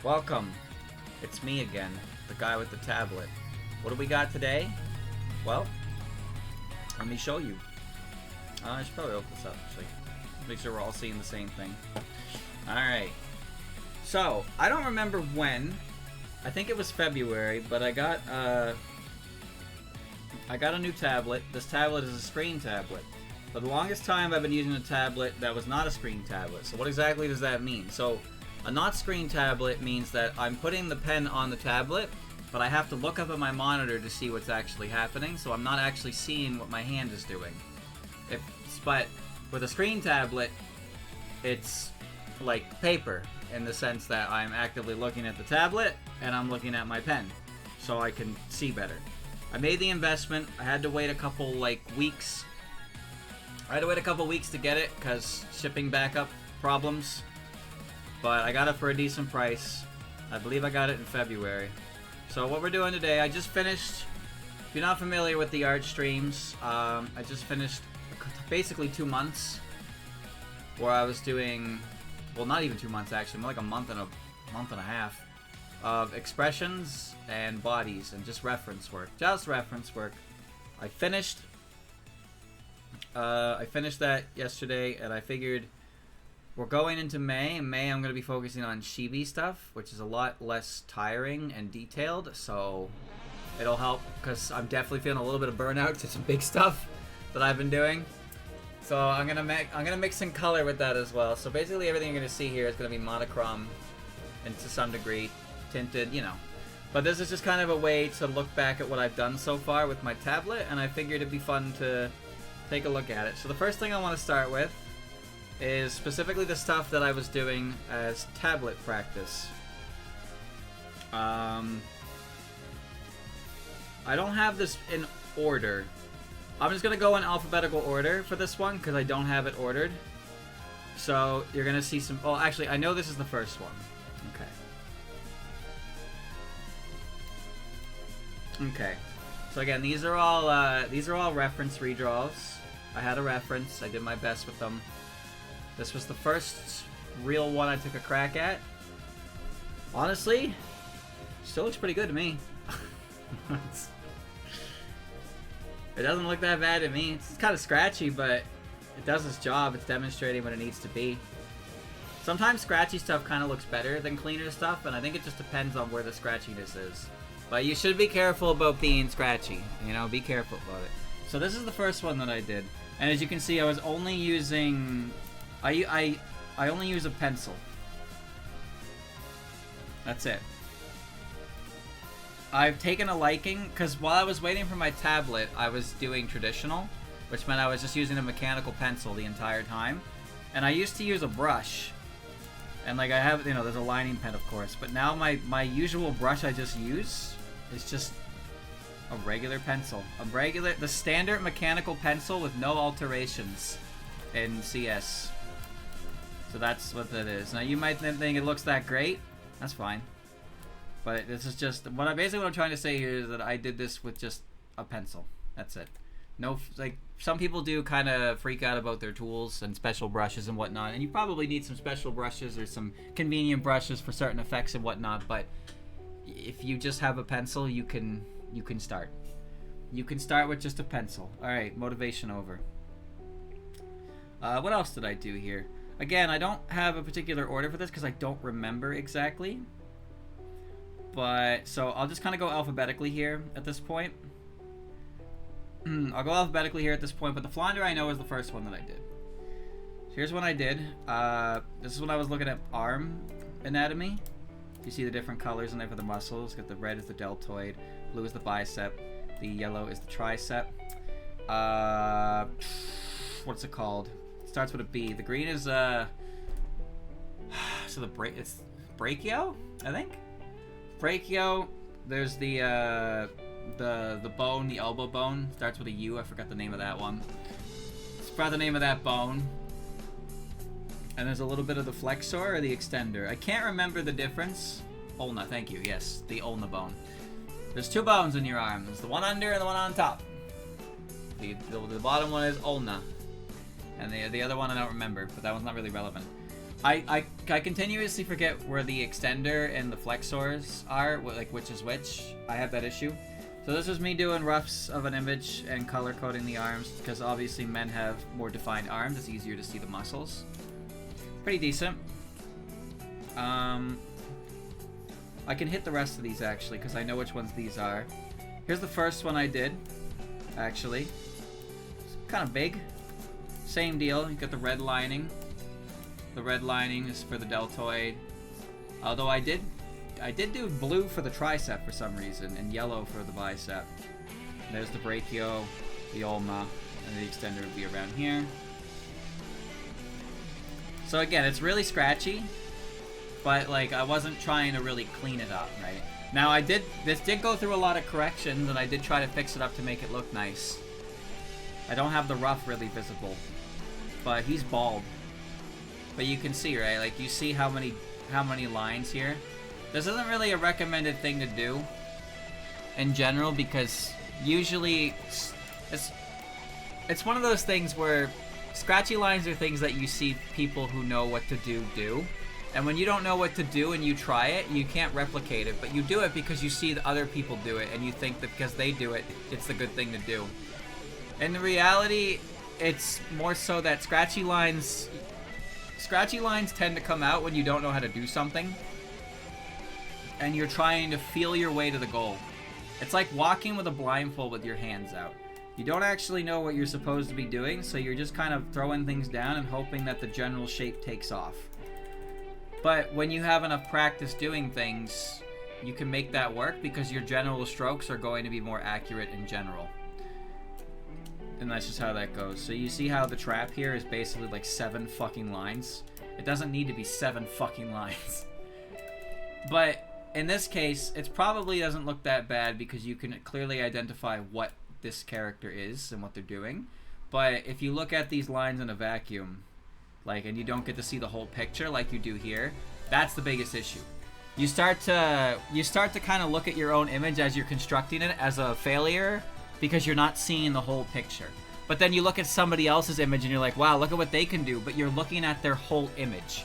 Welcome. It's me again, the guy with the tablet. What do we got today? Well, let me show you. I should probably open this up, actually. Make sure we're all seeing the same thing. Alright. So, I don't remember when. I think it was February, but I got a new tablet. This tablet is a screen tablet. For the longest time, I've been using a tablet that was not a screen tablet. So what exactly does that mean? So, a not screen tablet means that I'm putting the pen on the tablet, but I have to look up at my monitor to see what's actually happening, so I'm not actually seeing what my hand is doing. But with a screen tablet, it's like paper, in the sense that I'm actively looking at the tablet, and I'm looking at my pen, so I can see better. I made the investment. I had to wait a couple, weeks. I had to wait a couple weeks to get it, because shipping backup problems. But I got it for a decent price. I believe I got it in February. So what we're doing today, I just finished, if you're not familiar with the art streams, I just finished basically 2 months where I was doing, well, not even 2 months actually, more like a month and a half of expressions and bodies and just reference work. I finished that yesterday, and I figured we're going into May. In May, I'm going to be focusing on chibi stuff, which is a lot less tiring and detailed, so it'll help, because I'm definitely feeling a little bit of burnout to some big stuff that I've been doing. So I'm gonna mix in color with that as well. So basically everything you're gonna see here is gonna be monochrome, and to some degree tinted, you know. But this is just kind of a way to look back at what I've done so far with my tablet, and I figured it'd be fun to take a look at it. So the first thing I want to start with is specifically the stuff that I was doing as tablet practice. I don't have this in order. I'm just gonna go in alphabetical order for this one because I don't have it ordered. So you're gonna see some. Oh, actually, I know this is the first one. Okay. So again, these are all reference redraws. I had a reference. I did my best with them. This was the first real one I took a crack at. Honestly, still looks pretty good to me. It doesn't look that bad to me. It's kind of scratchy, but it does its job. It's demonstrating what it needs to be. Sometimes scratchy stuff kind of looks better than cleaner stuff, and I think it just depends on where the scratchiness is. But you should be careful about being scratchy. You know, be careful about it. So this is the first one that I did. And as you can see, I was only using... I only use a pencil. That's it. I've taken a liking, because while I was waiting for my tablet, I was doing traditional, which meant I was just using a mechanical pencil the entire time. And I used to use a brush. And I have, there's a lining pen, of course. But now my usual brush I just use is just a regular pencil. The standard mechanical pencil with no alterations in CS. So that's what that is. Now you might think it looks that great. That's fine. But this is just what I'm trying to say here is that I did this with just a pencil. That's it. No, some people do kind of freak out about their tools and special brushes and whatnot, and you probably need some special brushes or some convenient brushes for certain effects and whatnot. But if you just have a pencil, you can start. You can start with just a pencil. All right, motivation over. What else did I do here? Again, I don't have a particular order for this because I don't remember exactly. But, so I'll just kind of go alphabetically here at this point. I'll go alphabetically here at this point, but the Flounder I know is the first one that I did. So here's one I did. This is when I was looking at arm anatomy. You see the different colors in there for the muscles. Got the red is the deltoid, blue is the bicep, the yellow is the tricep. What's it called? It starts with a B. The green is so it's brachio, I think. Brachio. There's the bone, the elbow bone. Starts with a U. I forgot the name of that one. It's forgot the name of that bone. And there's a little bit of the flexor or the extender. I can't remember the difference. Ulna, thank you. Yes, the ulna bone. There's two bones in your arm. There's the one under and the one on top. The bottom one is ulna. And the other one I don't remember, but that one's not really relevant. I continuously forget where the extender and the flexors are, like which is which. I have that issue. So this is me doing roughs of an image and color coding the arms, because obviously men have more defined arms. It's easier to see the muscles. Pretty decent. I can hit the rest of these actually, because I know which ones these are. Here's the first one I did, actually. It's kind of big. Same deal, you got the red lining. The red lining is for the deltoid. Although I did do blue for the tricep for some reason, and yellow for the bicep. There's the brachio, the ulna, and the extender would be around here. So again, it's really scratchy, but like I wasn't trying to really clean it up, right? Now this did go through a lot of corrections, and I did try to fix it up to make it look nice. I don't have the rough really visible, but he's bald. But you can see, right? Like you see how many lines here. This isn't really a recommended thing to do in general, because usually it's one of those things where scratchy lines are things that you see people who know what to do. And when you don't know what to do and you try it, you can't replicate it, but you do it because you see the other people do it and you think that because they do it, it's the good thing to do. In reality, it's more so that scratchy lines tend to come out when you don't know how to do something and you're trying to feel your way to the goal. It's like walking with a blindfold with your hands out. You don't actually know what you're supposed to be doing, so you're just kind of throwing things down and hoping that the general shape takes off. But when you have enough practice doing things, you can make that work because your general strokes are going to be more accurate in general. And that's just how that goes. So you see how the trap here is basically like 7 fucking lines? It doesn't need to be 7 fucking lines. But in this case, it probably doesn't look that bad because you can clearly identify what this character is and what they're doing. But if you look at these lines in a vacuum, like, and you don't get to see the whole picture like you do here, that's the biggest issue. You start to kind of look at your own image as you're constructing it as a failure because you're not seeing the whole picture. But then you look at somebody else's image and you're like, wow, look at what they can do, but you're looking at their whole image.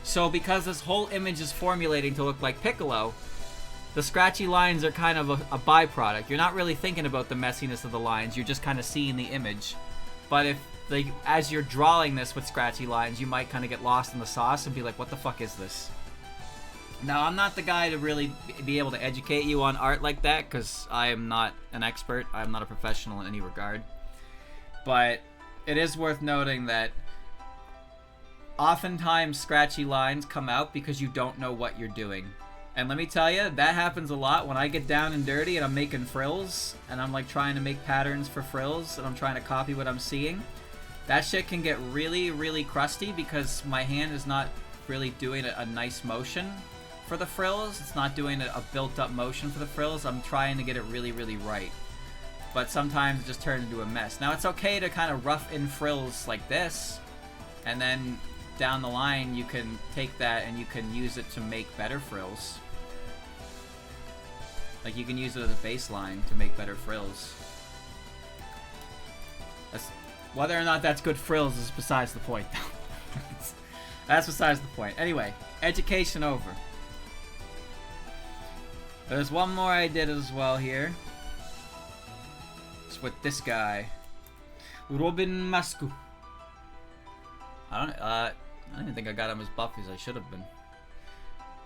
So because this whole image is formulating to look like Piccolo, the scratchy lines are kind of a byproduct. You're not really thinking about the messiness of the lines, you're just kind of seeing the image. But if, like, as you're drawing this with scratchy lines, you might kind of get lost in the sauce and be like, what the fuck is this? Now, I'm not the guy to really be able to educate you on art like that, because I am not an expert. I'm not a professional in any regard. But it is worth noting that oftentimes scratchy lines come out because you don't know what you're doing. And let me tell you, that happens a lot when I get down and dirty and I'm making frills, and I'm like trying to make patterns for frills, and I'm trying to copy what I'm seeing. That shit can get really, really crusty because my hand is not really doing a nice motion for the frills. It's not doing a built-up motion for the frills. I'm trying to get it really, really right. But sometimes it just turns into a mess. Now, it's okay to kind of rough in frills like this, and then down the line you can take that and you can use it to make better frills. Like, you can use it as a baseline to make better frills. Whether or not that's good frills is besides the point, though. That's besides the point. Anyway, education over. There's one more I did as well here. It's with this guy, Robin Mascu. I didn't think I got him as buff as I should have been.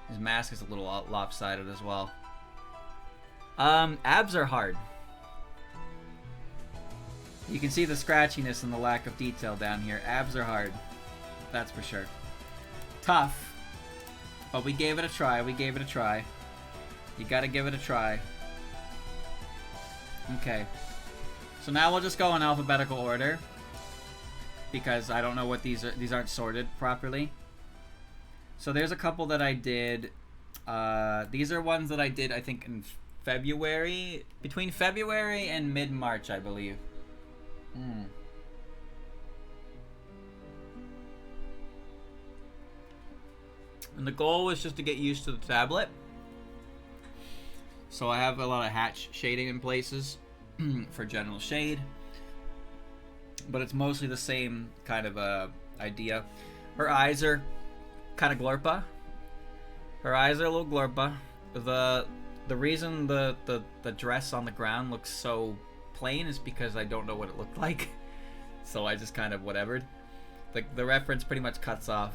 His mask is a little lopsided as well. Abs are hard. You can see the scratchiness and the lack of detail down here. Abs are hard. That's for sure. Tough. But we gave it a try. You gotta give it a try. Okay. So now we'll just go in alphabetical order, because I don't know what these aren't sorted properly. So there's a couple that I did. These are ones that I did, I think, in February. Between February and mid-March, I believe. And the goal was just to get used to the tablet. So I have a lot of hatch shading in places for general shade, but it's mostly the same kind of idea. Her eyes are kind of glorpa. Her eyes are a little glorpa. The reason the dress on the ground looks so plain is because I don't know what it looked like. So I just kind of whatevered. The reference pretty much cuts off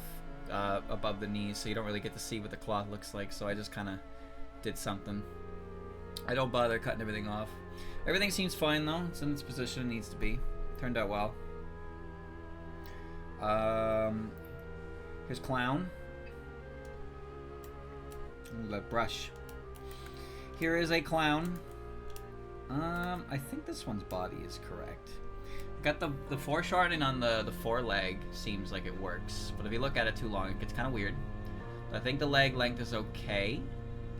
above the knees, so you don't really get to see what the cloth looks like, so I just kind of did something. I don't bother cutting everything off. Everything seems fine though. It's in its position it needs to be. Turned out well. Here's Clown. Ooh, that brush. Here is a Clown. I think this one's body is correct. Got the foreshortening on the foreleg seems like it works, but if you look at it too long, it gets kind of weird. I think the leg length is okay.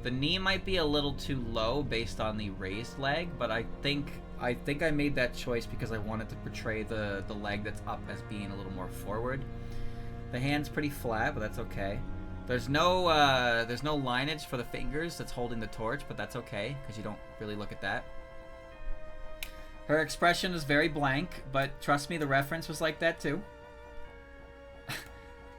The knee might be a little too low based on the raised leg, but I think I made that choice because I wanted to portray the leg that's up as being a little more forward. The hand's pretty flat, but that's okay. There's no lineage for the fingers that's holding the torch, but that's okay because you don't really look at that. Her expression is very blank, but trust me, the reference was like that too.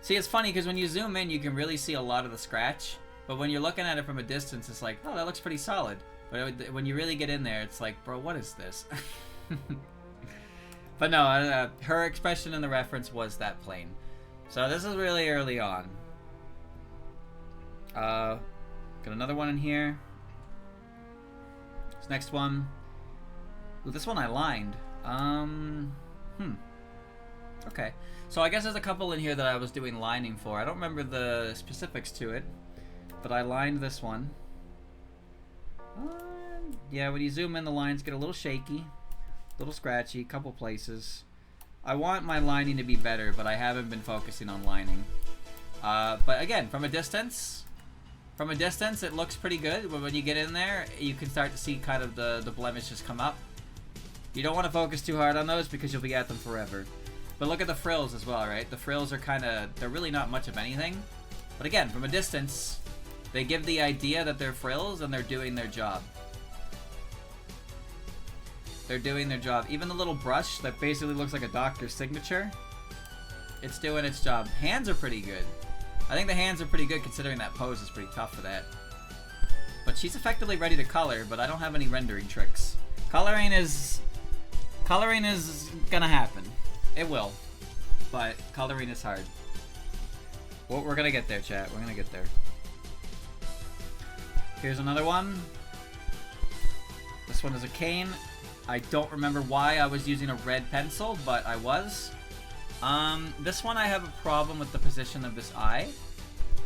See, it's funny because when you zoom in, you can really see a lot of the scratch, but when you're looking at it from a distance, it's like, oh, that looks pretty solid. But when you really get in there, it's like, bro, what is this? But no, her expression in the reference was that plain. So this is really early on. Got another one in here. This next one. Ooh, this one I lined. Okay. So I guess there's a couple in here that I was doing lining for. I don't remember the specifics to it, but I lined this one. Yeah, when you zoom in, the lines get a little shaky, a little scratchy, couple places. I want my lining to be better, but I haven't been focusing on lining. But again, from a distance, it looks pretty good. But when you get in there, you can start to see kind of the blemishes come up. You don't want to focus too hard on those because you'll be at them forever. But look at the frills as well, right? The frills are they're really not much of anything. But again, from a distance, they give the idea that they're frills and they're doing their job. They're doing their job. Even the little brush that basically looks like a doctor's signature, it's doing its job. Hands are pretty good. I think the hands are pretty good considering that pose is pretty tough for that. But she's effectively ready to color, but I don't have any rendering tricks. Coloring is gonna happen. It will. But coloring is hard. Well, we're gonna get there, chat. We're gonna get there. Here's another one. This one is a cane. I don't remember why I was using a red pencil, but I was. This one I have a problem with the position of this eye.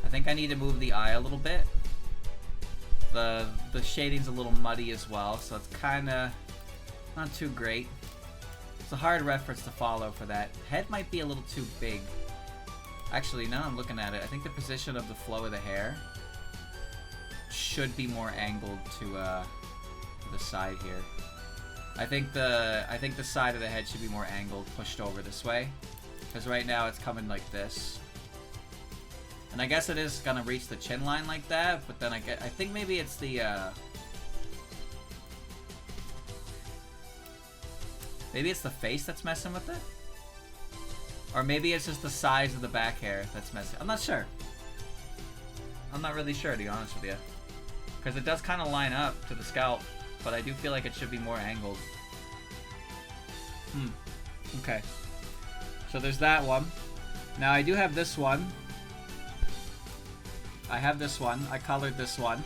I think I need to move the eye a little bit. The shading's a little muddy as well, so it's kinda not too great. It's a hard reference to follow for that. Head might be a little too big. Actually, now I'm looking at it, I think the position of the flow of the hair should be more angled to the side here. I think the side of the head should be more angled, pushed over this way. Because right now it's coming like this. And I guess it is gonna reach the chin line like that, but then I think maybe it's the maybe it's the face that's messing with it? Or maybe it's just the size of the back hair that's messing. I'm not sure. I'm not really sure, to be honest with you. Because it does kind of line up to the scalp, but I do feel like it should be more angled. Okay. So there's that one. Now I do have this one. I have this one. I colored this one.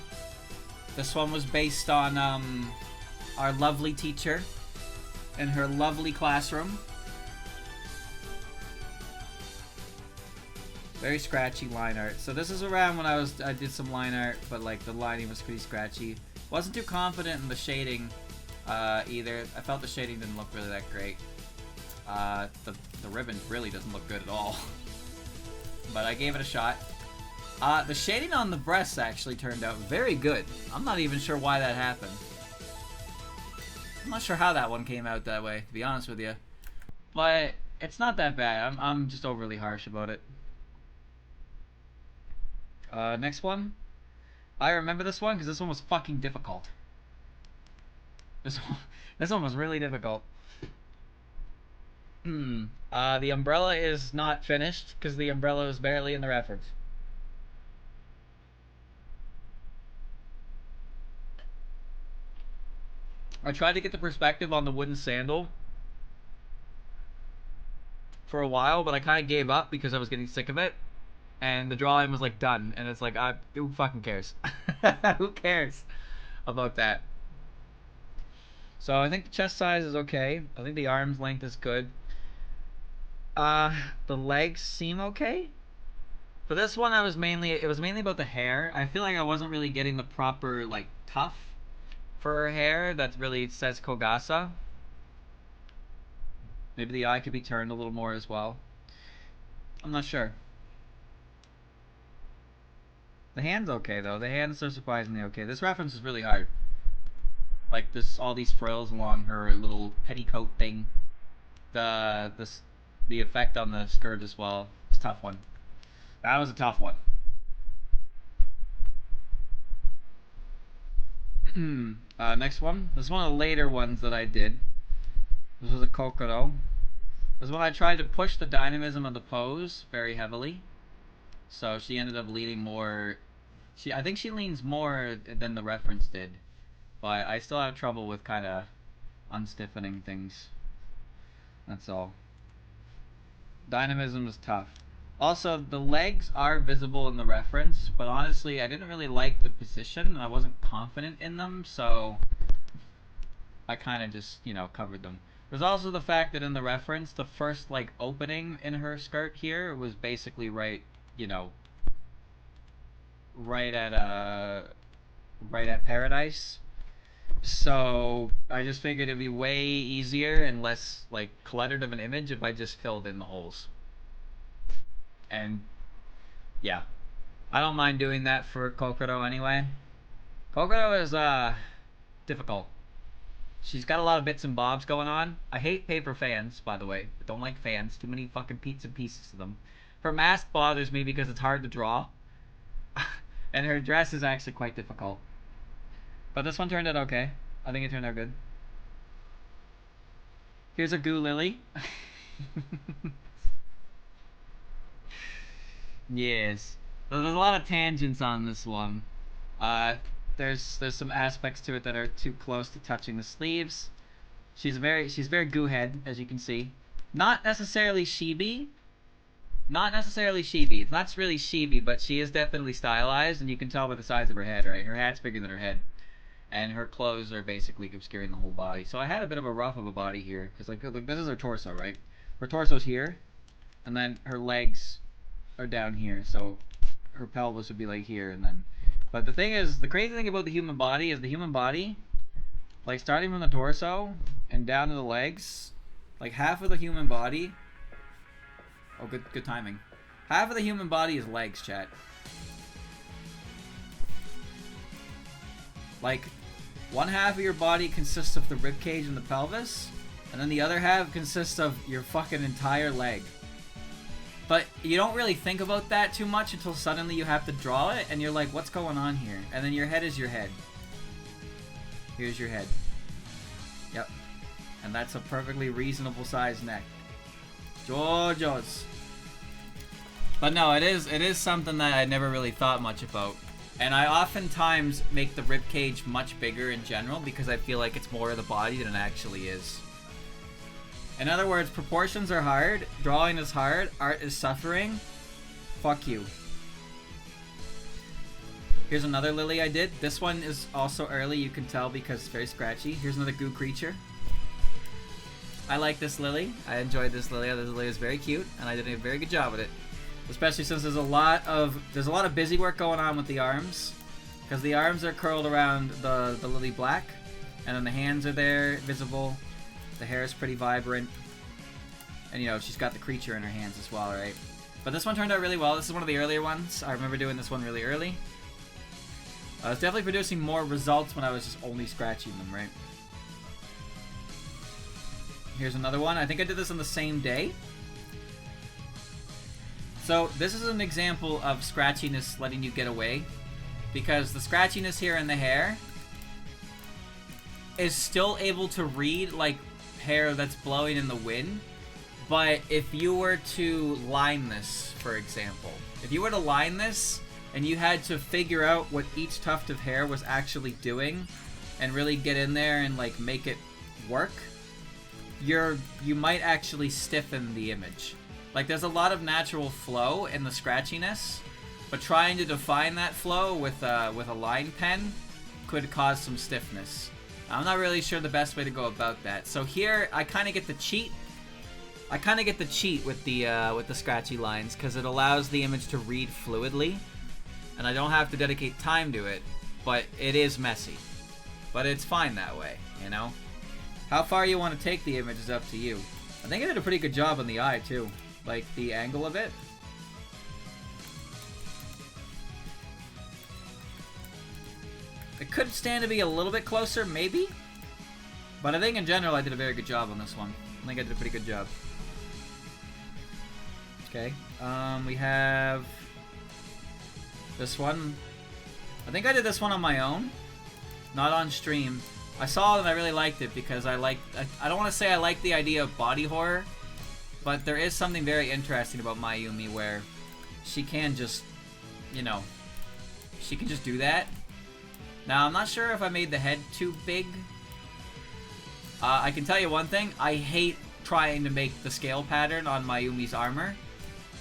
This one was based on our lovely teacher in her lovely classroom. Very scratchy line art. So this is around when I did some line art, but like the lining was pretty scratchy. Wasn't too confident in the shading either. I felt the shading didn't look really that great. The ribbon really doesn't look good at all. But I gave it a shot. The shading on the breasts actually turned out very good. I'm not even sure why that happened. I'm not sure how that one came out that way, to be honest with you. But it's not that bad. I'm just overly harsh about it. Next one. I remember this one because this one was fucking difficult. This one was really difficult. The umbrella is not finished because the umbrella is barely in the reference. I tried to get the perspective on the wooden sandal for a while, but I kind of gave up because I was getting sick of it. And the drawing was like done, and it's like, who fucking cares? Who cares about that? So I think the chest size is okay. I think the arm's length is good. The legs seem okay. For this one, it was mainly about the hair. I feel like I wasn't really getting the proper like tuff for her hair that really says Kogasa. Maybe the eye could be turned a little more as well. I'm not sure. The hand's okay though. The hands are surprisingly okay. This reference is really hard. Like this, all these frills along her little petticoat thing. The effect on the skirt as well. It's a tough one. That was a tough one. Next one. This is one of the later ones that I did. This was a Kokoro. This is when I tried to push the dynamism of the pose very heavily. So she ended up leaning more. I think she leans more than the reference did. But I still have trouble with kind of unstiffening things. That's all. Dynamism is tough. Also, the legs are visible in the reference, but honestly, I didn't really like the position. I wasn't confident in them, so I kind of just, covered them. There's also the fact that in the reference, the first, like, opening in her skirt here was basically right at Paradise. So I just figured it'd be way easier and less, like, cluttered of an image if I just filled in the holes. And yeah, I don't mind doing that for Kokoro anyway. Kokoro is difficult. She's got a lot of bits and bobs going on. I hate paper fans, by the way. I don't like fans. Too many fucking pizza pieces of them. Her mask bothers me because it's hard to draw. And her dress is actually quite difficult. But this one turned out okay. I think it turned out good. Here's a Goo Lily. Yes. There's a lot of tangents on this one. There's some aspects to it that are too close to touching the sleeves. She's very goo head, as you can see. Not necessarily chibi. Not necessarily chibi. It's not really chibi, but she is definitely stylized, and you can tell by the size of her head, right? Her hat's bigger than her head. And her clothes are basically obscuring the whole body. So I had a bit of a rough of a body here, because like this is her torso, right? Her torso's here, and then her legs are down here, so her pelvis would be like here, and then. But the thing is, the crazy thing about the human body is the human body, like starting from the torso and down to the legs, like half of the human body. Oh, good timing. Half of the human body is legs, chat. Like, one half of your body consists of the rib cage and the pelvis, and then the other half consists of your fucking entire leg. But you don't really think about that too much until suddenly you have to draw it, and you're like, what's going on here? And then your head is your head. Here's your head. Yep. And that's a perfectly reasonable size neck. Georgios. But no, it is something that I never really thought much about. And I oftentimes make the rib cage much bigger in general because I feel like it's more of the body than it actually is. In other words, proportions are hard, drawing is hard, art is suffering. Fuck you. Here's another lily I did. This one is also early, you can tell because it's very scratchy. Here's another goo creature. I like this lily. I enjoyed this lily. This lily is very cute, and I did a very good job with it. Especially since there's a lot of busy work going on with the arms. Because the arms are curled around the lily black. And then the hands are there, visible. The hair is pretty vibrant. And she's got the creature in her hands as well, right? But this one turned out really well. This is one of the earlier ones. I remember doing this one really early. I was definitely producing more results when I was just only scratching them, right? Here's another one. I think I did this on the same day. So this is an example of scratchiness letting you get away. Because the scratchiness here in the hair is still able to read like hair that's blowing in the wind. But if you were to line this, for example, if you were to line this and you had to figure out what each tuft of hair was actually doing, and really get in there and like make it work, you might actually stiffen the image. Like there's a lot of natural flow in the scratchiness, but trying to define that flow with a line pen could cause some stiffness. I'm not really sure the best way to go about that. So here I kind of get the cheat. With the scratchy lines because it allows the image to read fluidly, and I don't have to dedicate time to it. But it is messy, but it's fine that way, you know. How far you want to take the image is up to you. I think I did a pretty good job on the eye too, like the angle of it. It could stand to be a little bit closer, maybe. But I think in general I did a very good job on this one. I think I did a pretty good job. Okay, we have this one. I think I did this one on my own, not on stream. I saw it and I really liked it because I don't want to say I like the idea of body horror, but there is something very interesting about Mayumi where she can just, you know, she can just do that. Now, I'm not sure if I made the head too big. I can tell you one thing. I hate trying to make the scale pattern on Mayumi's armor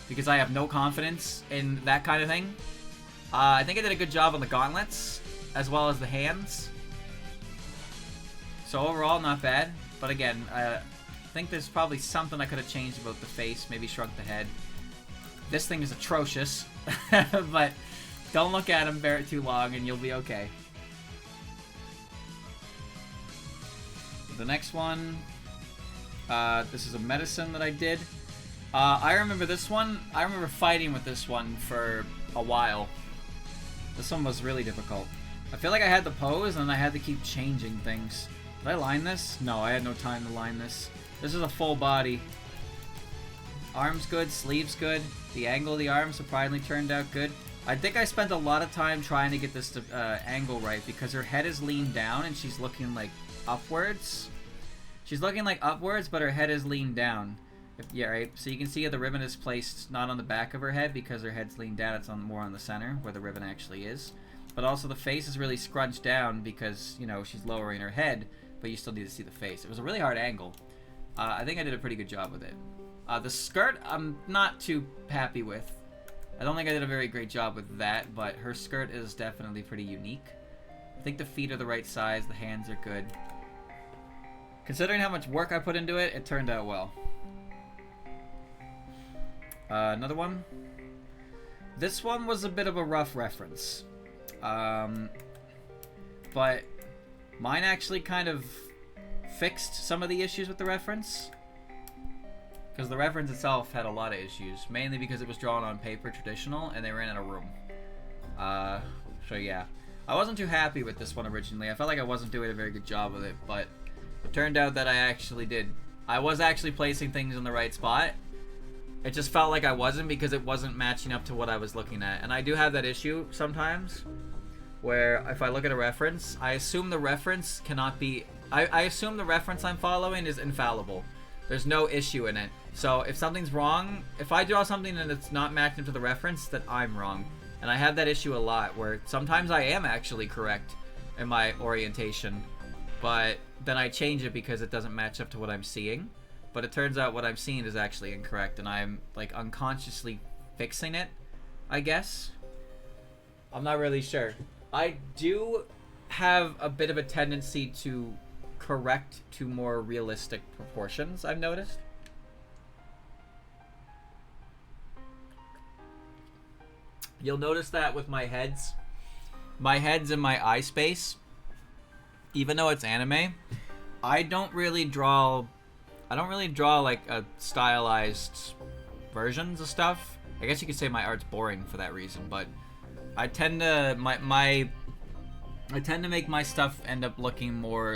because I have no confidence in that kind of thing. I think I did a good job on the gauntlets as well as the hands. So overall, not bad. But again, I think there's probably something I could have changed about the face. Maybe shrunk the head. This thing is atrocious. But don't look at him very too long and you'll be okay. The next one, this is a medicine that I did. I remember this one. I remember fighting with this one for a while. This one was really difficult. I feel like I had the pose and I had to keep changing things. Did I line this? No, I had no time to line this. This is a full body. Arms good, sleeves good. The angle of the arm surprisingly turned out good. I think I spent a lot of time trying to get this angle right because her head is leaned down and she's looking like upwards. She's looking like upwards, but her head is leaned down. Yeah, right. So you can see the ribbon is placed not on the back of her head because her head's leaned down. It's on more on the center where the ribbon actually is. But also the face is really scrunched down because, you know, she's lowering her head, but you still need to see the face. It was a really hard angle. I think I did a pretty good job with it. The skirt, I'm not too happy with. I don't think I did a very great job with that, but her skirt is definitely pretty unique. I think the feet are the right size, the hands are good. Considering how much work I put into it, it turned out well. Another one. This one was a bit of a rough reference. But mine actually kind of fixed some of the issues with the reference. Because the reference itself had a lot of issues. Mainly because it was drawn on paper, traditional, and they ran in a room. So yeah. I wasn't too happy with this one originally. I felt like I wasn't doing a very good job with it, but it turned out that I actually did. I was actually placing things in the right spot. It just felt like I wasn't because it wasn't matching up to what I was looking at. And I do have that issue sometimes where if I look at a reference, I assume the reference cannot be... I assume the reference I'm following is infallible. There's no issue in it. So if something's wrong, if I draw something and it's not matching up to the reference, then I'm wrong. And I have that issue a lot where sometimes I am actually correct in my orientation, but then I change it because it doesn't match up to what I'm seeing. But it turns out what I'm seeing is actually incorrect and I'm like unconsciously fixing it, I guess. I'm not really sure. I do have a bit of a tendency to correct to more realistic proportions, I've noticed. You'll notice that with my heads. My heads and my eye space, even though it's anime, I don't really draw like a stylized versions of stuff. I guess you could say my art's boring for that reason, but I tend to make my stuff end up looking more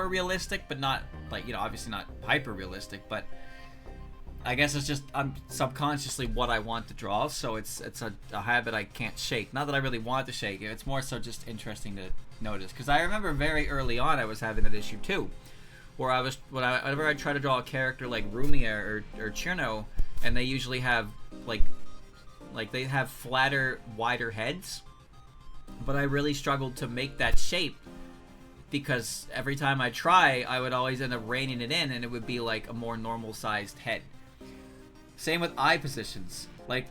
realistic, but not like, you know, obviously not hyper realistic, but I guess it's just subconsciously what I want to draw, so it's a habit I can't shake. Not that I really want to shake it, it's more so just interesting to notice. Because I remember very early on I was having that issue too, where whenever I try to draw a character like Rumia or Chino, and they usually have like they have flatter, wider heads, But I really struggled to make that shape because every time I try, I would always end up reining it in and it would be like a more normal sized head. Same with eye positions. Like,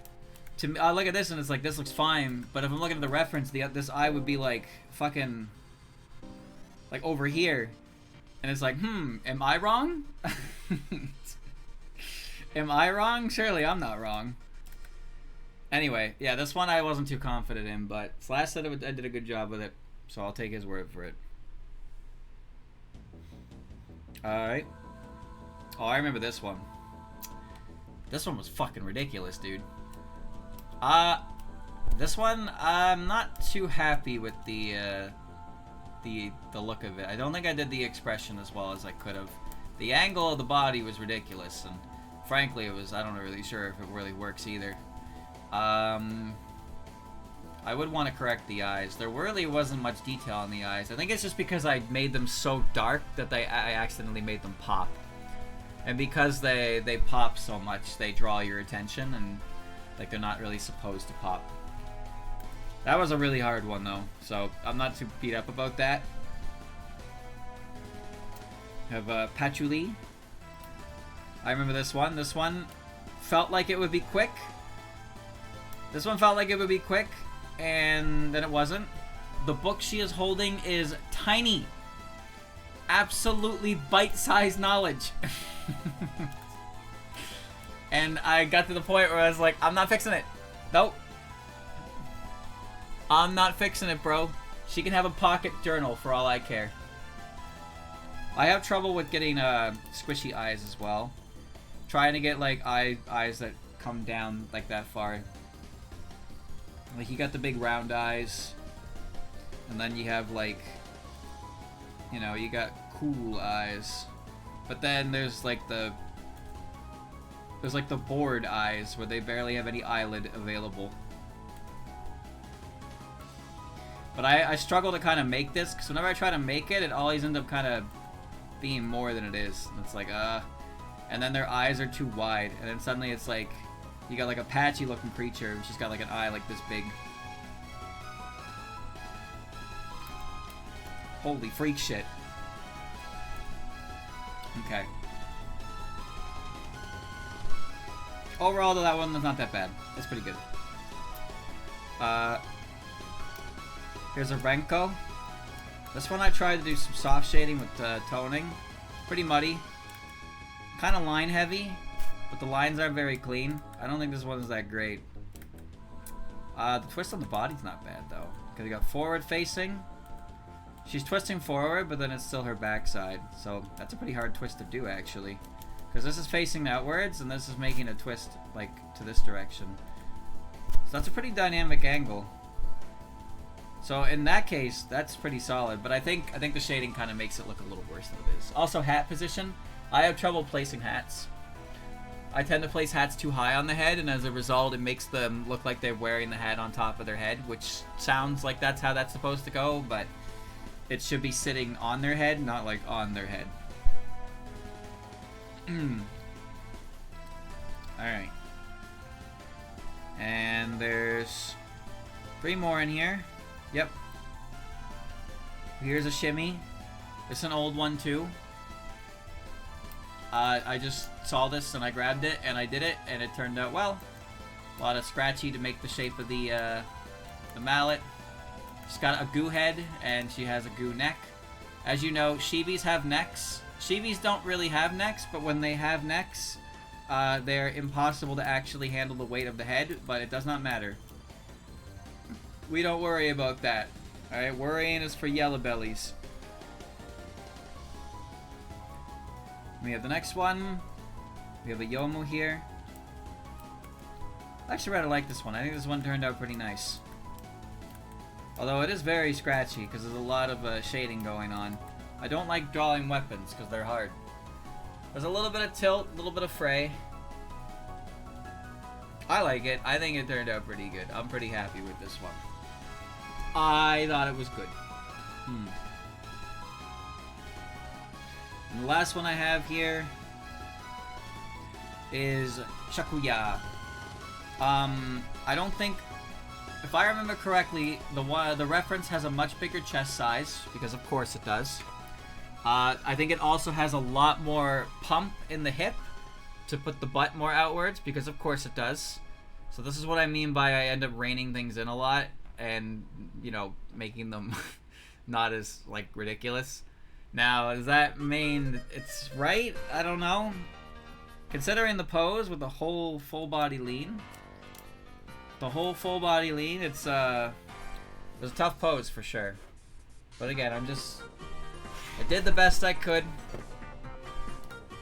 to me, I look at this and it's like, this looks fine, but if I'm looking at the reference, this eye would be like fucking like over here. And it's like, am I wrong? Am I wrong? Surely I'm not wrong. Anyway, yeah, this one I wasn't too confident in, but Slash said I did a good job with it, so I'll take his word for it. Alright. Oh, I remember this one. This one was fucking ridiculous, dude. This one, I'm not too happy with the look of it. I don't think I did the expression as well as I could have. The angle of the body was ridiculous, and frankly, I'm not really sure if it really works either. I would want to correct the eyes. There really wasn't much detail on the eyes. I think it's just because I made them so dark that I accidentally made them pop. And because they pop so much, they draw your attention, and like they're not really supposed to pop. That was a really hard one though, so I'm not too beat up about that. I have Patchouli. I remember this one. This one felt like it would be quick. This one felt like it would be quick, and then it wasn't. The book she is holding is tiny. Absolutely bite-sized knowledge. And I got to the point where I was like, I'm not fixing it. Nope. I'm not fixing it, bro. She can have a pocket journal for all I care. I have trouble with getting squishy eyes as well. Trying to get like eyes that come down like that far. Like you got the big round eyes, and then you have like, you know, you got cool eyes, but then there's like the bored eyes where they barely have any eyelid available. But I struggle to kind of make this, because whenever I try to make it, it always ends up kind of being more than it is. And it's like, and then their eyes are too wide, and then suddenly it's like, you got like a patchy looking creature, and she's got like an eye like this big. Holy freak shit. Okay. Overall, though, that one was not that bad. That's pretty good. Here's a Renko. This one I tried to do some soft shading with toning. Pretty muddy. Kind of line heavy, but the lines aren't very clean. I don't think this one is that great. The twist on the body's not bad, though. Because you got forward facing. She's twisting forward, but then it's still her backside. So that's a pretty hard twist to do, actually. Because this is facing outwards, and this is making a twist, like, to this direction. So that's a pretty dynamic angle. So in that case, that's pretty solid. But I think the shading kind of makes it look a little worse than it is. Also, hat position. I have trouble placing hats. I tend to place hats too high on the head, and as a result, it makes them look like they're wearing the hat on top of their head, which sounds like that's how that's supposed to go, but it should be sitting on their head, not like on their head. Alright. And there's 3 more in here. Yep. Here's a shimmy. It's an old one too. I just saw this and I grabbed it and I did it and it turned out well. A lot of scratchy to make the shape of the mallet. She's got a goo head and she has a goo neck. As you know, Shibis have necks. Shibis don't really have necks, but when they have necks, they're impossible to actually handle the weight of the head, but it does not matter. We don't worry about that. Alright, worrying is for yellow bellies. We have the next one. We have a Yomu here. I actually rather like this one. I think this one turned out pretty nice. Although it is very scratchy because there's a lot of shading going on. I don't like drawing weapons because they're hard. There's a little bit of tilt, a little bit of fray. I like it. I think it turned out pretty good. I'm pretty happy with this one. I thought it was good. And the last one I have here is Shakuya. I don't think if I remember correctly, the reference has a much bigger chest size, because of course it does. I think it also has a lot more pump in the hip to put the butt more outwards, because of course it does. So this is what I mean by I end up reining things in a lot and, you know, making them not as, like, ridiculous. Now, does that mean it's right? I don't know. Considering the pose with the whole full body lean. It's a tough pose for sure. But again, I did the best I could.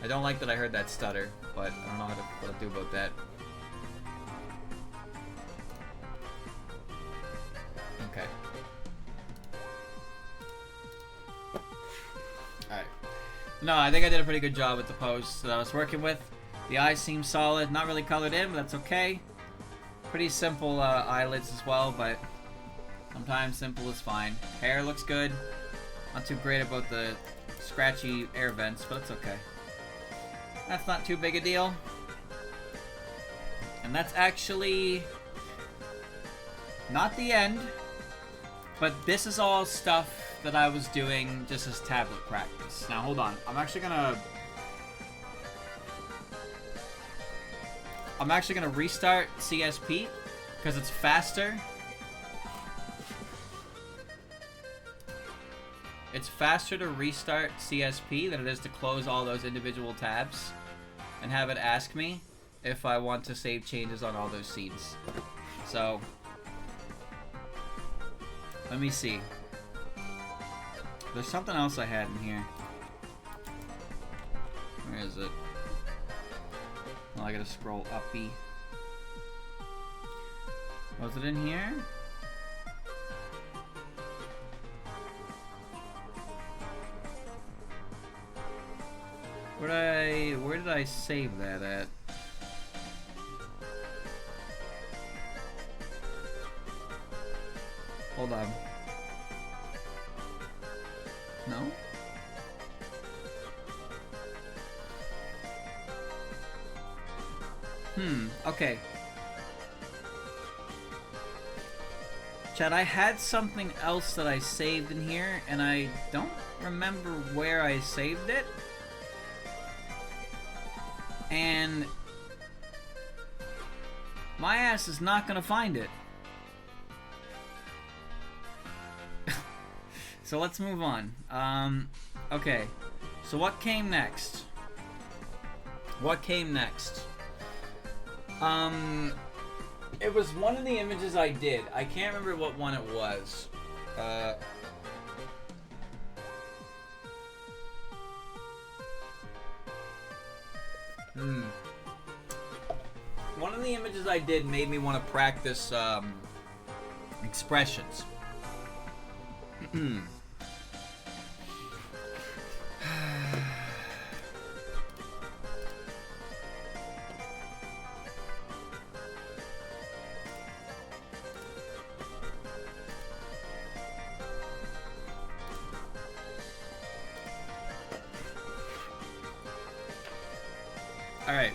I don't like that I heard that stutter, but I don't know what to do about that. Okay. Alright. No, I think I did a pretty good job with the pose that I was working with. The eyes seem solid, not really colored in, but that's okay. Pretty simple eyelids as well, but sometimes simple is fine. Hair looks good. Not too great about the scratchy air vents, but it's okay. That's not too big a deal. And that's actually not the end, but this is all stuff that I was doing just as tablet practice. Now hold on, I'm actually gonna restart CSP because it's faster. It's faster to restart CSP than it is to close all those individual tabs and have it ask me if I want to save changes on all those seeds. So, let me see. There's something else I had in here. Where is it? Oh, I gotta scroll uppy. Was it in here? Where did I save that at? Hold on. No? Okay. Chad, I had something else that I saved in here, and I don't remember where I saved it. And my ass is not gonna find it. So let's move on. Okay. So what came next? It was one of the images I did. I can't remember what one it was. One of the images I did made me want to practice expressions. Alright.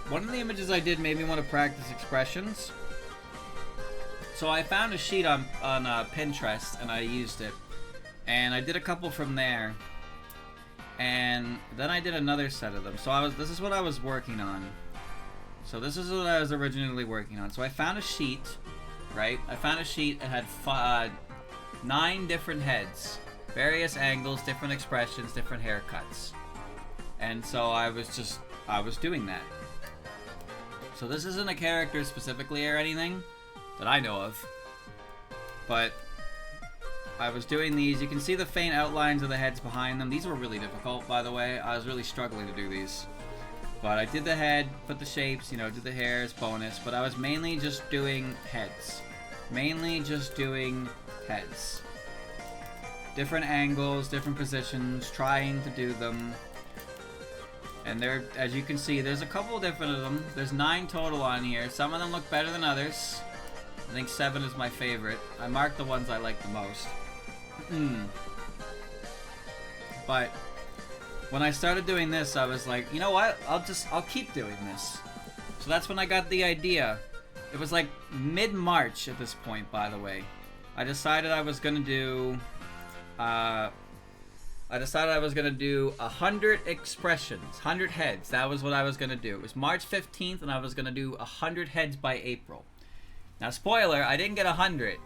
One of the images I did made me want to practice expressions. So I found a sheet on Pinterest and I used it. And I did a couple from there. And then I did another set of them. So this is what I was working on. So this is what I was originally working on. So I found a sheet, right? I found a sheet that had 9 different heads. Various angles, different expressions, different haircuts. And so I was doing that. So this isn't a character specifically or anything that I know of. But I was doing these. You can see the faint outlines of the heads behind them. These were really difficult, by the way. I was really struggling to do these. But I did the head, put the shapes, you know, did the hairs, bonus. But I was mainly just doing heads. Different angles, different positions, trying to do them. And there, as you can see, there's a couple different of them. There's 9 total on here. Some of them look better than others. I think 7 is my favorite. I marked the ones I like the most. But when I started doing this, I was like, you know what? I'll keep doing this. So that's when I got the idea it was like mid-March at this point, by the way. I decided I was gonna do 100 expressions, 100 heads. That was what I was gonna do. It was March 15th, and I was gonna do 100 heads by April. Now, spoiler, I didn't get 100,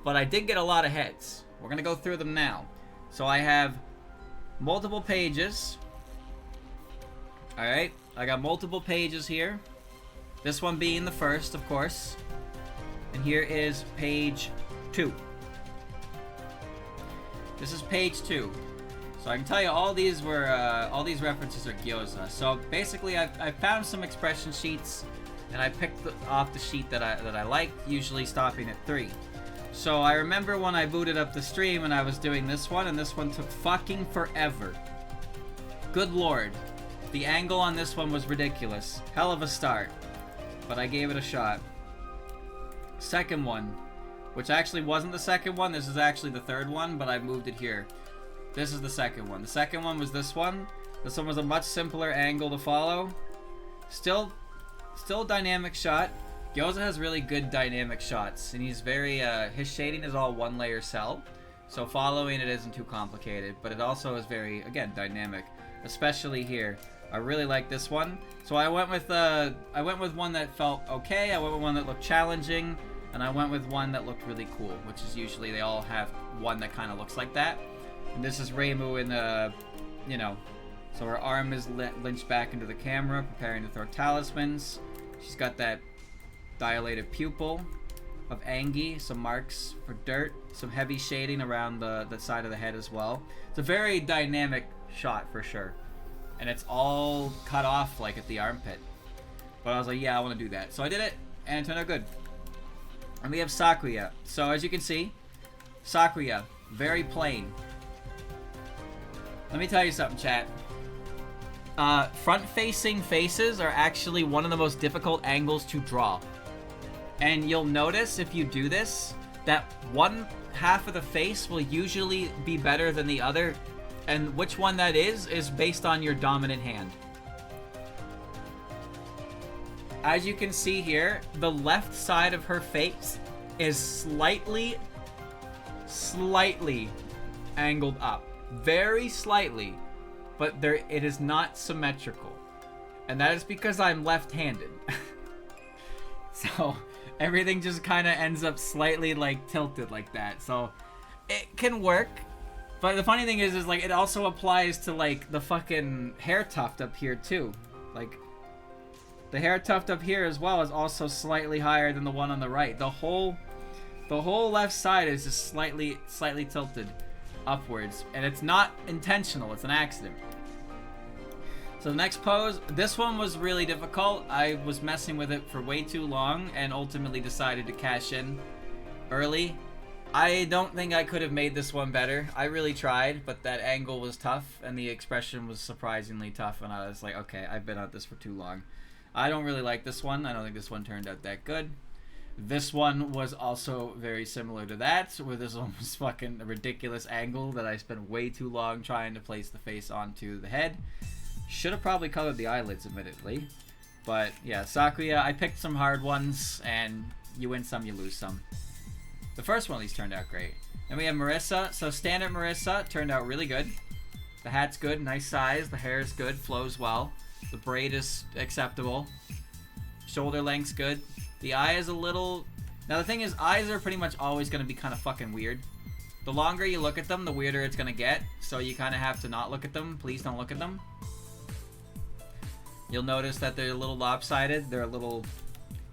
but I did get a lot of heads. We're gonna go through them now. So I have multiple pages. Alright, I got multiple pages here. This one being the first, of course. And here is page 2. This is page 2. So I can tell you all these references are gyoza. So basically I found some expression sheets and I picked off the sheet that I liked, usually stopping at 3. So I remember when I booted up the stream and I was doing this one, and this one took fucking forever. Good lord. The angle on this one was ridiculous. Hell of a start. But I gave it a shot. Second one, which actually wasn't the second one, this is actually the third one, but I moved it here. This is the second one. The second one was this one. This one was a much simpler angle to follow. Still a dynamic shot. Gyoza has really good dynamic shots, and he's very, his shading is all one layer cell, so following it isn't too complicated, but it also is very, again, dynamic, especially here. I really like this one, so I went with one that felt okay, I went with one that looked challenging, and I went with one that looked really cool, which is usually they all have one that kind of looks like that. And this is Reimu in, you know, so her arm is linched back into the camera, preparing to throw talismans. She's got that dilated pupil of Angie, some marks for dirt, some heavy shading around the side of the head as well. It's a very dynamic shot for sure. And it's all cut off like at the armpit. But I was like, yeah, I want to do that. So I did it, and it turned out good. And we have Sakuya. So as you can see, Sakuya, very plain. Let me tell you something, chat. Front-facing faces are actually one of the most difficult angles to draw. And you'll notice if you do this, that one half of the face will usually be better than the other. And which one that is based on your dominant hand. As you can see here, the left side of her face is slightly angled up. Very slightly, but it is not symmetrical. And that is because I'm left-handed. So everything just kind of ends up slightly like tilted like that. So it can work. But the funny thing is like it also applies to like the fucking hair tuft up here too. Like the hair tuft up here as well is also slightly higher than the one on the right. The whole left side is just slightly tilted upwards, and it's not intentional, it's an accident. So the next pose, this one was really difficult. I was messing with it for way too long and ultimately decided to cash in early. I don't think I could have made this one better. I really tried, but that angle was tough and the expression was surprisingly tough, and I was like, okay, I've been at this for too long. I don't really like this one. I don't think this one turned out that good. This one was also very similar to that, where this one was fucking a ridiculous angle that I spent way too long trying to place the face onto the head. Should have probably colored the eyelids, admittedly. But yeah, Sakuya, I picked some hard ones, and you win some, you lose some. The first one of these turned out great. Then we have Marissa. So standard Marissa turned out really good. The hat's good, nice size. The hair is good, flows well. The braid is acceptable. Shoulder length's good. The eye is a little... Now the thing is, eyes are pretty much always going to be kind of fucking weird. The longer you look at them, the weirder it's going to get. So you kind of have to not look at them. Please don't look at them. You'll notice that they're a little lopsided. They're a little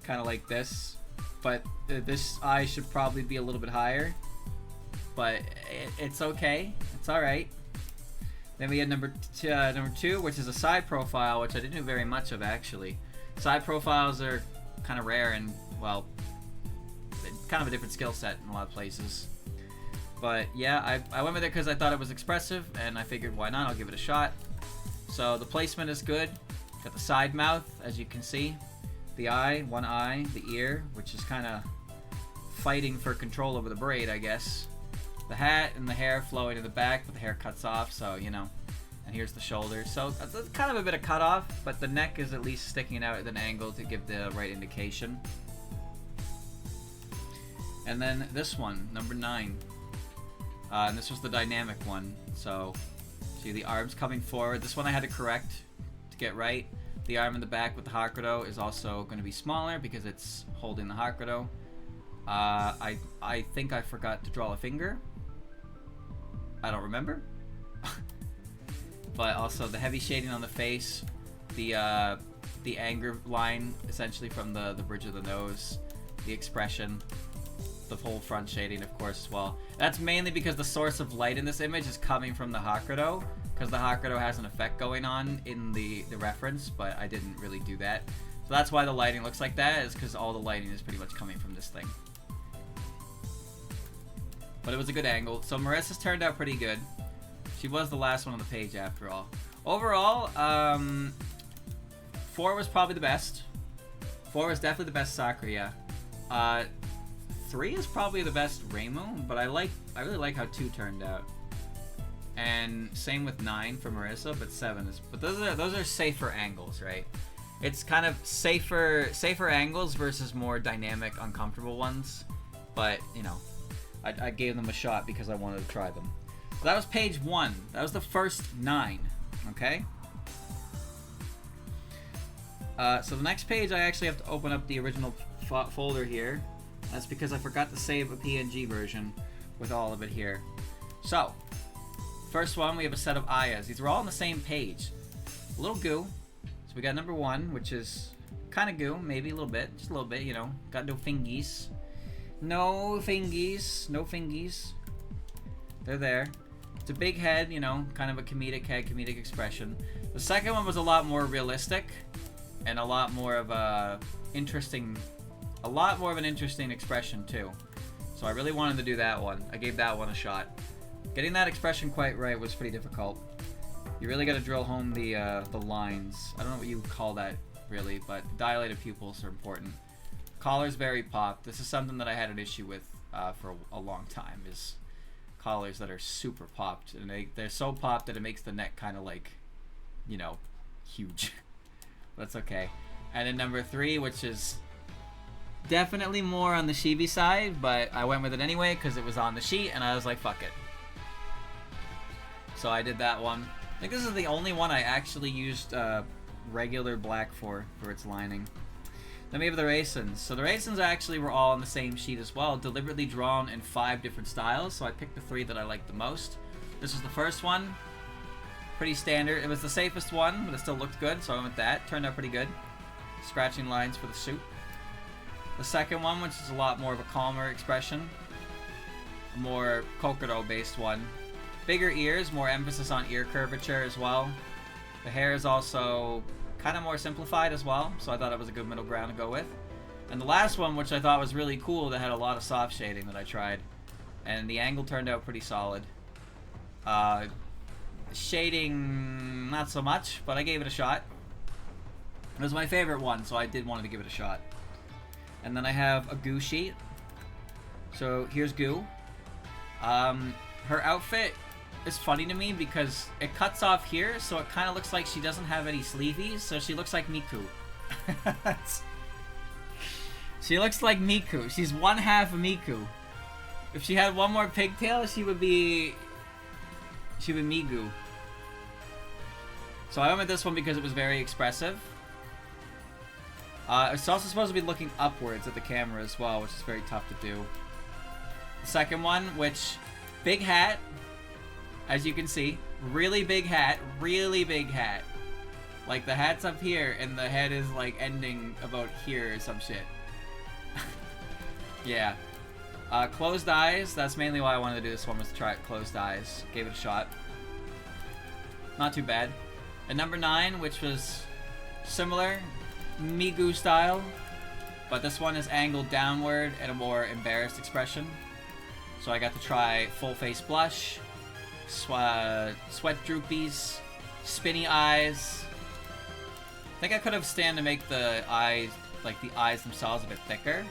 kind of like this. But this eye should probably be a little bit higher. But it's okay. It's alright. Then we had number two, which is a side profile, which I didn't do very much of, actually. Side profiles are kind of rare and, well, kind of a different skill set in a lot of places. But yeah, I went with it because I thought it was expressive, and I figured why not, I'll give it a shot. So the placement is good. Got the side mouth, as you can see. The eye, one eye, the ear, which is kind of fighting for control over the braid, I guess. The hat and the hair flowing to the back, but the hair cuts off, so, you know. And here's the shoulder. So that's kind of a bit of cutoff, but the neck is at least sticking out at an angle to give the right indication. And then this one, number 9. And this was the dynamic one. So, see the arms coming forward. This one I had to correct to get right. The arm in the back with the Hakudo is also going to be smaller because it's holding the Hakudo. I think I forgot to draw a finger. I don't remember. But also the heavy shading on the face, the anger line essentially from the bridge of the nose, the expression, the whole front shading of course as well. That's mainly because the source of light in this image is coming from the Hakudo, because the Hakudo has an effect going on in the reference, but I didn't really do that. So that's why the lighting looks like that, is because all the lighting is pretty much coming from this thing. But it was a good angle. So Marissa's turned out pretty good. She was the last one on the page after all. Overall, 4 was probably the best. 4 was definitely the best Sakura. 3 is probably the best Reimu, but I really like how 2 turned out. And same with 9 for Marissa, but 7 is. But those are safer angles, right? It's kind of safer angles versus more dynamic, uncomfortable ones. But you know, I gave them a shot because I wanted to try them. So that was page 1. That was the first 9. Okay. So the next page, I actually have to open up the original folder here. That's because I forgot to save a PNG version with all of it here. So, first one, we have a set of Ayas. These are all on the same page. A little goo. So we got number 1, which is kind of goo, maybe a little bit. Just a little bit, you know. Got no fingies. No fingies. No fingies. They're there. It's a big head, you know, kind of a comedic head, comedic expression. The second one was a lot more realistic and a lot more of an interesting expression too. So I really wanted to do that one. I gave that one a shot. Getting that expression quite right was pretty difficult. You really got to drill home the lines. I don't know what you call that really, but dilated pupils are important. Collar's very popped. This is something that I had an issue with for a long time, is collars that are super popped, and they're so popped that it makes the neck kind of like, you know, huge. That's okay. And then number 3, which is definitely more on the chibi side, but I went with it anyway because it was on the sheet and I was like, fuck it. So I did that one. I think this is the only one I actually used regular black for its lining. Then we have the raisins. So the raisins actually were all on the same sheet as well, deliberately drawn in 5 different styles, so I picked the 3 that I liked the most. This was the first one. Pretty standard. It was the safest one, but it still looked good, so I went with that. Turned out pretty good. Scratching lines for the suit. The second one, which is a lot more of a calmer expression. A more Kokoro based one. Bigger ears, more emphasis on ear curvature as well. The hair is also kind of more simplified as well, so I thought it was a good middle ground to go with. And the last one, which I thought was really cool, that had a lot of soft shading that I tried. And the angle turned out pretty solid. Shading, not so much, but I gave it a shot. It was my favorite one, so I did want to give it a shot. And then I have a Goo sheet. So here's Goo. Her outfit is funny to me because it cuts off here, so it kind of looks like she doesn't have any sleeveys, so she looks like Miku. She looks like Miku. She's one half of Miku. If she had one more pigtail, she would be Migu. So I went with this one because it was very expressive. It's also supposed to be looking upwards at the camera as well, which is very tough to do. The second one, which, big hat, as you can see, really big hat, really big hat. Like the hat's up here and the head is like ending about here or some shit. Yeah. Closed eyes, that's mainly why I wanted to do this one, was to try it closed eyes. Gave it a shot. Not too bad. And number 9, which was similar, Migu style, but this one is angled downward and a more embarrassed expression. So I got to try full face blush, sweat droopies, spinny eyes. I think I could have stand to make the eyes, like the eyes themselves, a bit thicker,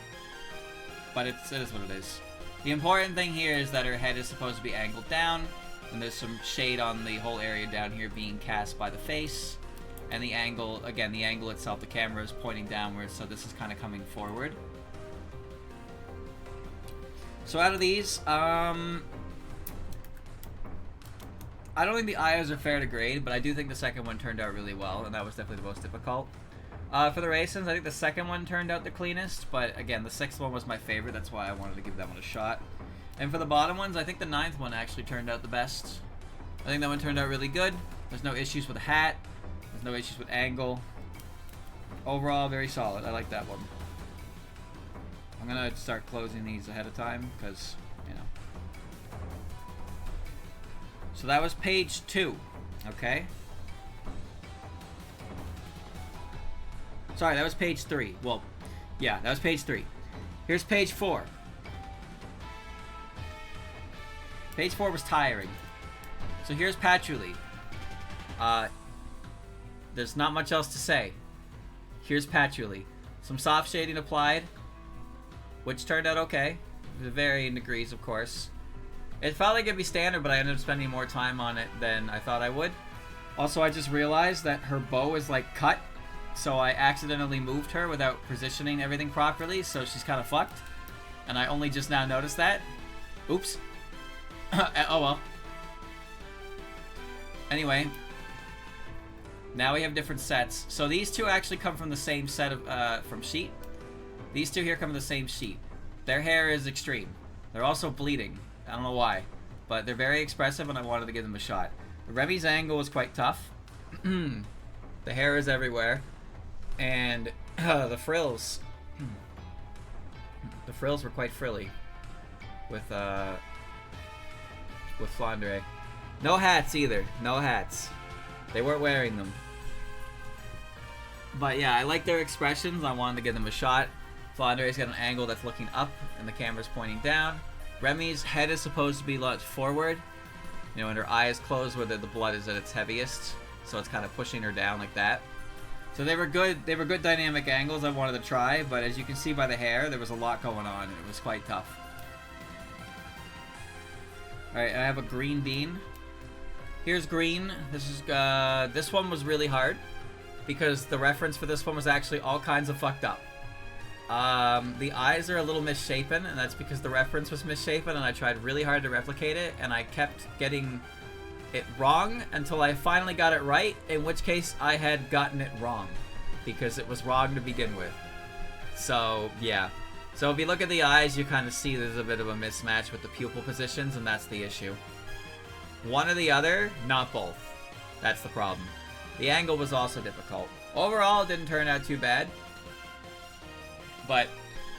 but it is what it is. The important thing here is that her head is supposed to be angled down, and there's some shade on the whole area down here being cast by the face. And the angle, again, the angle itself, the camera is pointing downwards, so this is kind of coming forward. So out of these, I don't think the eyes are fair to grade, but I do think the second one turned out really well, and that was definitely the most difficult. For the Raisins, I think the second one turned out the cleanest, but again, the sixth one was my favorite. That's why I wanted to give that one a shot. And for the bottom ones, I think the ninth one actually turned out the best. I think that one turned out really good. There's no issues with the hat. There's no issues with angle. Overall, very solid. I like that one. I'm gonna start closing these ahead of time because, you know. So that was page 2, okay? Sorry, that was page 3. Well, yeah, that was page 3. Here's page 4. Page 4 was tiring. So here's Patchouli. There's not much else to say. Here's Patchouli. Some soft shading applied, which turned out okay. To varying degrees, of course. It felt like it'd be standard, but I ended up spending more time on it than I thought I would. Also, I just realized that her bow is like cut, so I accidentally moved her without positioning everything properly, so she's kind of fucked. And I only just now noticed that. Oops. Oh well. Anyway, now we have different sets. So these two actually come from the same set of from sheet. These two here come from the same sheet. Their hair is extreme. They're also bleeding. I don't know why, but they're very expressive, and I wanted to give them a shot. Remy's angle was quite tough. The hair is everywhere, and the frills. The frills were quite frilly with Flandre. No hats either. No hats. They weren't wearing them. But yeah, I like their expressions. I wanted to give them a shot. Flandre's got an angle that's looking up, and the camera's pointing down. Remy's head is supposed to be lodged forward, you know, and her eye is closed where the blood is at its heaviest, so it's kind of pushing her down like that. So they were good dynamic angles I wanted to try, but as you can see by the hair, there was a lot going on, and it was quite tough. Alright, I have a green bean. Here's green. This one was really hard, because the reference for this one was actually all kinds of fucked up. The eyes are a little misshapen, and that's because the reference was misshapen, and I tried really hard to replicate it, and I kept getting it wrong until I finally got it right, in which case I had gotten it wrong, because it was wrong to begin with. So, yeah. So if you look at the eyes, you kind of see there's a bit of a mismatch with the pupil positions, and that's the issue. One or the other, not both. That's the problem. The angle was also difficult. Overall, it didn't turn out too bad. But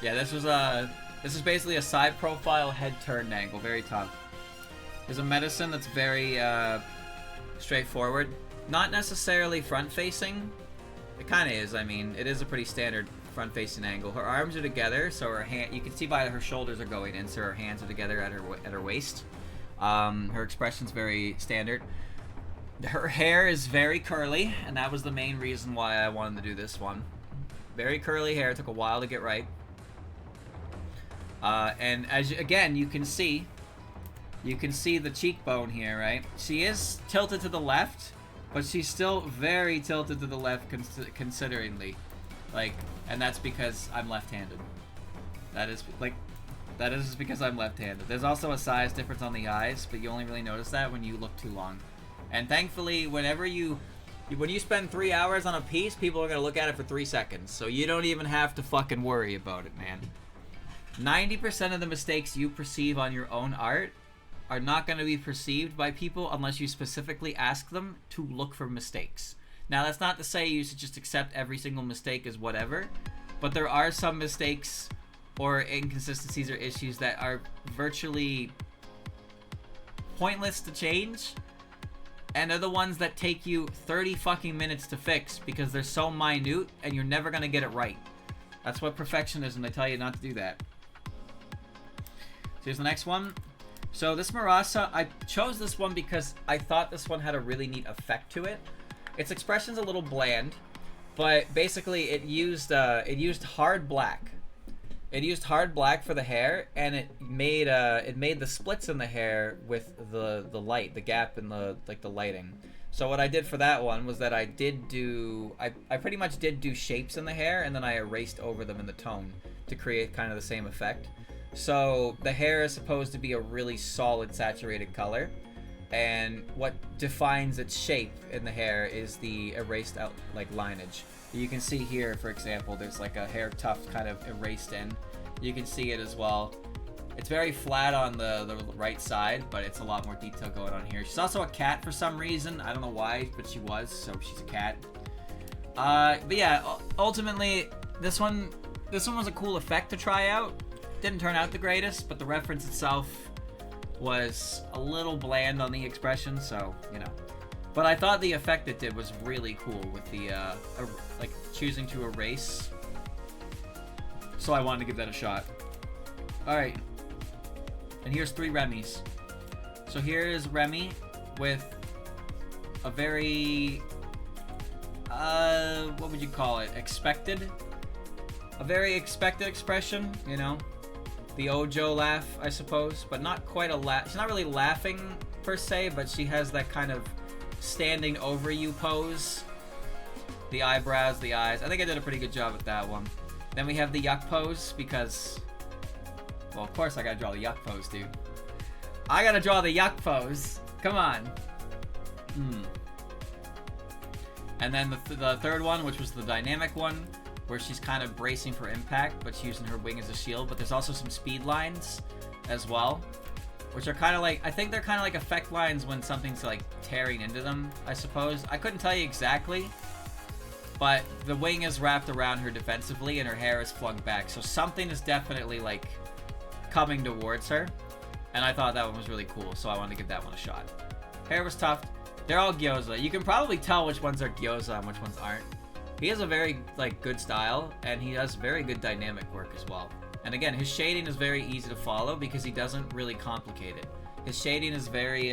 yeah, this is basically a side profile head turn angle, very tough. There's a medicine that's very straightforward, not necessarily front facing. It kind of is. I mean, it is a pretty standard front facing angle. Her arms are together, so her hand, you can see by her shoulders are going in, so her hands are together at her waist. Her expression's very standard. Her hair is very curly, and that was the main reason why I wanted to do this one. Very curly hair, took a while to get right. And again, you can see the cheekbone here, right? She is tilted to the left, but she's still very tilted to the left consideringly. Like, and that's because I'm left-handed. That is because I'm left-handed. There's also a size difference on the eyes, but you only really notice that when you look too long. And thankfully, when you spend 3 hours on a piece, people are going to look at it for 3 seconds. So you don't even have to fucking worry about it, man. 90% of the mistakes you perceive on your own art are not going to be perceived by people unless you specifically ask them to look for mistakes. Now, that's not to say you should just accept every single mistake as whatever, but there are some mistakes or inconsistencies or issues that are virtually pointless to change, and they're the ones that take you 30 fucking minutes to fix because they're so minute and you're never gonna get it right. That's what perfectionism, they tell you not to do that. So here's the next one. So this Marasa, I chose this one because I thought this one had a really neat effect to it. Its expression's a little bland, but basically it used hard black. It used hard black for the hair, and it made the splits in the hair with the light, the gap in the lighting. So what I did for that one was that I pretty much did do shapes in the hair, and then I erased over them in the tone to create kind of the same effect. So the hair is supposed to be a really solid saturated color, and what defines its shape in the hair is the erased out like lineage. You can see here, for example, there's like a hair tuft kind of erased in. You can see it as well. It's very flat on the right side, but it's a lot more detail going on here. She's also a cat for some reason. I don't know why, but she was, so she's a cat. But yeah, ultimately, this one was a cool effect to try out. Didn't turn out the greatest, but the reference itself was a little bland on the expression, so, you know. But I thought the effect it did was really cool with the, like, choosing to erase. So I wanted to give that a shot. Alright. And here's 3 Remys. So here's Remy with a very, what would you call it? Expected? A very expected expression, you know? The Ojo laugh, I suppose, but not quite a laugh. She's not really laughing, per se, but she has that kind of standing over you pose. The eyebrows, the eyes. I think I did a pretty good job with that one. Then we have the yuck pose, because... well, of course I gotta draw the yuck pose, dude. I gotta draw the yuck pose. Come on. And then the third one, which was the dynamic one, where she's kind of bracing for impact, but she's using her wing as a shield. But there's also some speed lines as well, which are kind of like, I think they're kind of like effect lines when something's like tearing into them, I suppose. I couldn't tell you exactly, but the wing is wrapped around her defensively and her hair is flung back. So something is definitely like coming towards her, and I thought that one was really cool, so I wanted to give that one a shot. Hair was tough. They're all Gyoza. You can probably tell which ones are Gyoza and which ones aren't. He has a very like good style, and he does very good dynamic work as well. And again, his shading is very easy to follow because he doesn't really complicate it. His shading is very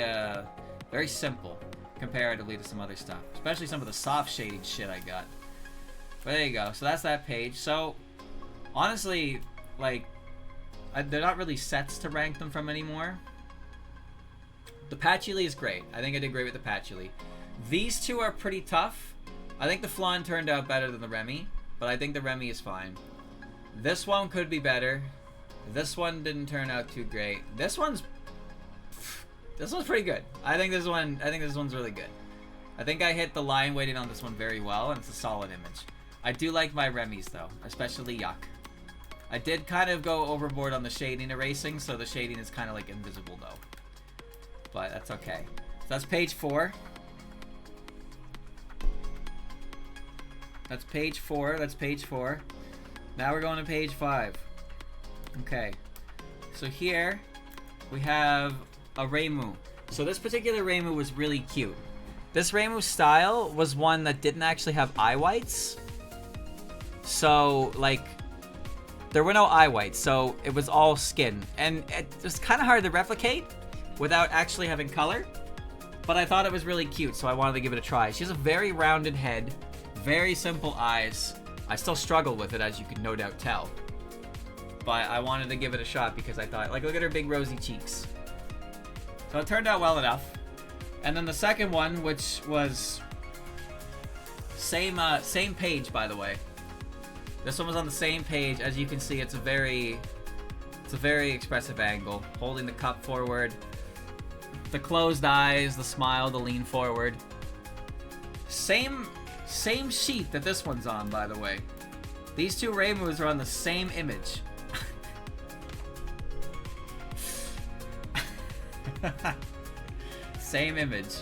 very simple comparatively to some other stuff, especially some of the soft shading shit I got. But there you go. So that's that page. So honestly, like, they're not really sets to rank them from anymore. The Patchouli is great. I think I did great with the Patchouli. These two are pretty tough. I think the Flan turned out better than the Remy, but I think the Remy is fine. This one could be better. This one didn't turn out too great. This one's pretty good. I think this one's really good. I think I hit the line weighting on this one very well, and it's a solid image. I do like my Remys though, especially Yuck. I did kind of go overboard on the shading erasing, so the shading is kind of like invisible though. But that's okay. So that's page 4. That's page 4. That's page 4. Now we're going to page 5. Okay. So here we have a Reimu. So this particular Reimu was really cute. This Reimu style was one that didn't actually have eye whites. So, like, there were no eye whites, so it was all skin. And it was kind of hard to replicate without actually having color. But I thought it was really cute, so I wanted to give it a try. She has a very rounded head. Very simple eyes. I still struggle with it, as you can no doubt tell. But I wanted to give it a shot because I thought, like, look at her big rosy cheeks. So it turned out well enough. And then the second one, which was same page, by the way. This one was on the same page. As you can see, it's a very expressive angle. Holding the cup forward. The closed eyes, the smile, the lean forward. Same sheet that this one's on, by the way. These two Reimus are on the same image. Same image.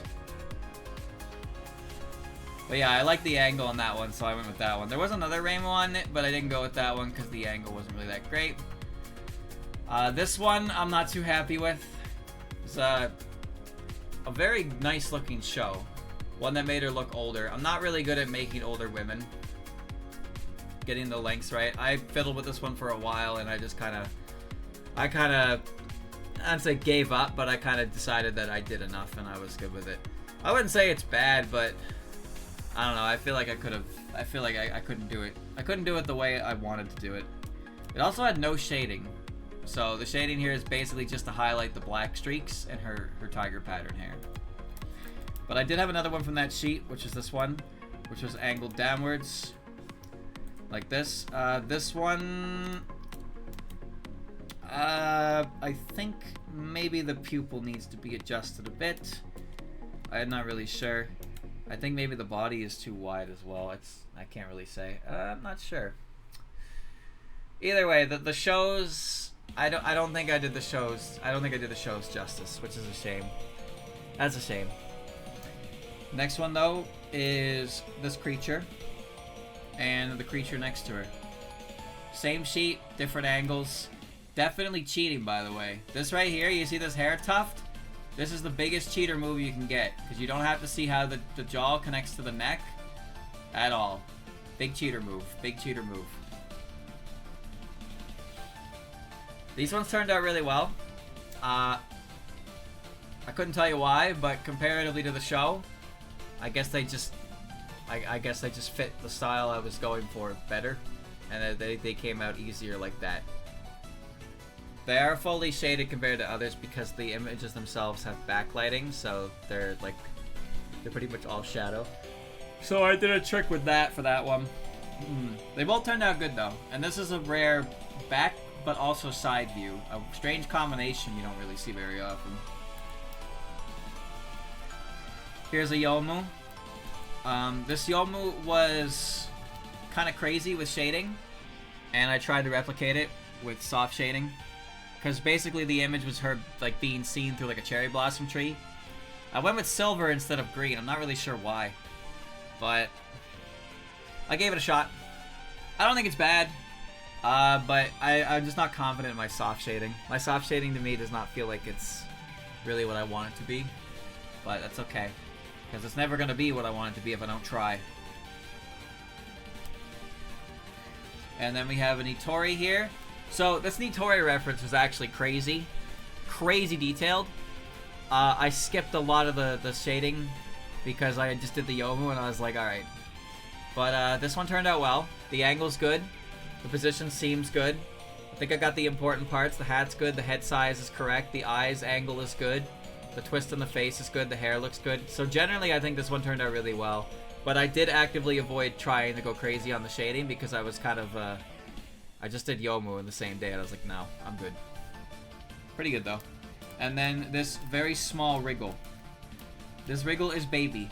But yeah, I like the angle on that one, so I went with that one. There was another Reimu on it, but I didn't go with that one because the angle wasn't really that great. This one I'm not too happy with. It's a very nice looking show. One that made her look older. I'm not really good at making older women. Getting the lengths right. I fiddled with this one for a while, and I just kind of, I'd say gave up, but I kind of decided that I did enough, and I was good with it. I wouldn't say it's bad, but I don't know. I feel like I could have. I feel like I couldn't do it. I couldn't do it the way I wanted to do it. It also had no shading, so the shading here is basically just to highlight the black streaks and her tiger pattern hair. But I did have another one from that sheet, which is this one, which was angled downwards, like this. This one, I think maybe the pupil needs to be adjusted a bit. I'm not really sure. I think maybe the body is too wide as well. I can't really say. I'm not sure. Either way, the shows, I don't think I did the shows. I don't think I did the shows justice, which is a shame. That's a shame. Next one though is this creature and the creature next to her. Same sheet, different angles. Definitely cheating, by the way. This right here, you see this hair tuft? This is the biggest cheater move you can get, because you don't have to see how the jaw connects to the neck at all. Big cheater move. Big cheater move. These ones turned out really well. I couldn't tell you why, but comparatively to the show, I guess they just fit the style I was going for better, and they came out easier like that. They are fully shaded compared to others because the images themselves have backlighting, so they're pretty much all shadow. So I did a trick with that for that one. They both turned out good though, and this is a rare back but also side view. A strange combination you don't really see very often. Here's a Yomu. This Yomu was kind of crazy with shading, and I tried to replicate it with soft shading. Because basically the image was her like being seen through like a cherry blossom tree. I went with silver instead of green. I'm not really sure why, but I gave it a shot. I don't think it's bad, but I'm just not confident in my soft shading. My soft shading to me does not feel like it's really what I want it to be, but that's okay, because it's never going to be what I want it to be if I don't try. And then we have an Itori here. So this Nitori reference was actually crazy detailed. I skipped a lot of the shading because I just did the Yomu and I was like, alright. But this one turned out well. The angle's good. The position seems good. I think I got the important parts. The hat's good. The head size is correct. The eyes angle is good. The twist on the face is good. The hair looks good. So generally I think this one turned out really well. But I did actively avoid trying to go crazy on the shading because I was kind of... I just did Yomu in the same day and I was like, no, I'm good. Pretty good though. And then this very small Wriggle. This Wriggle is baby.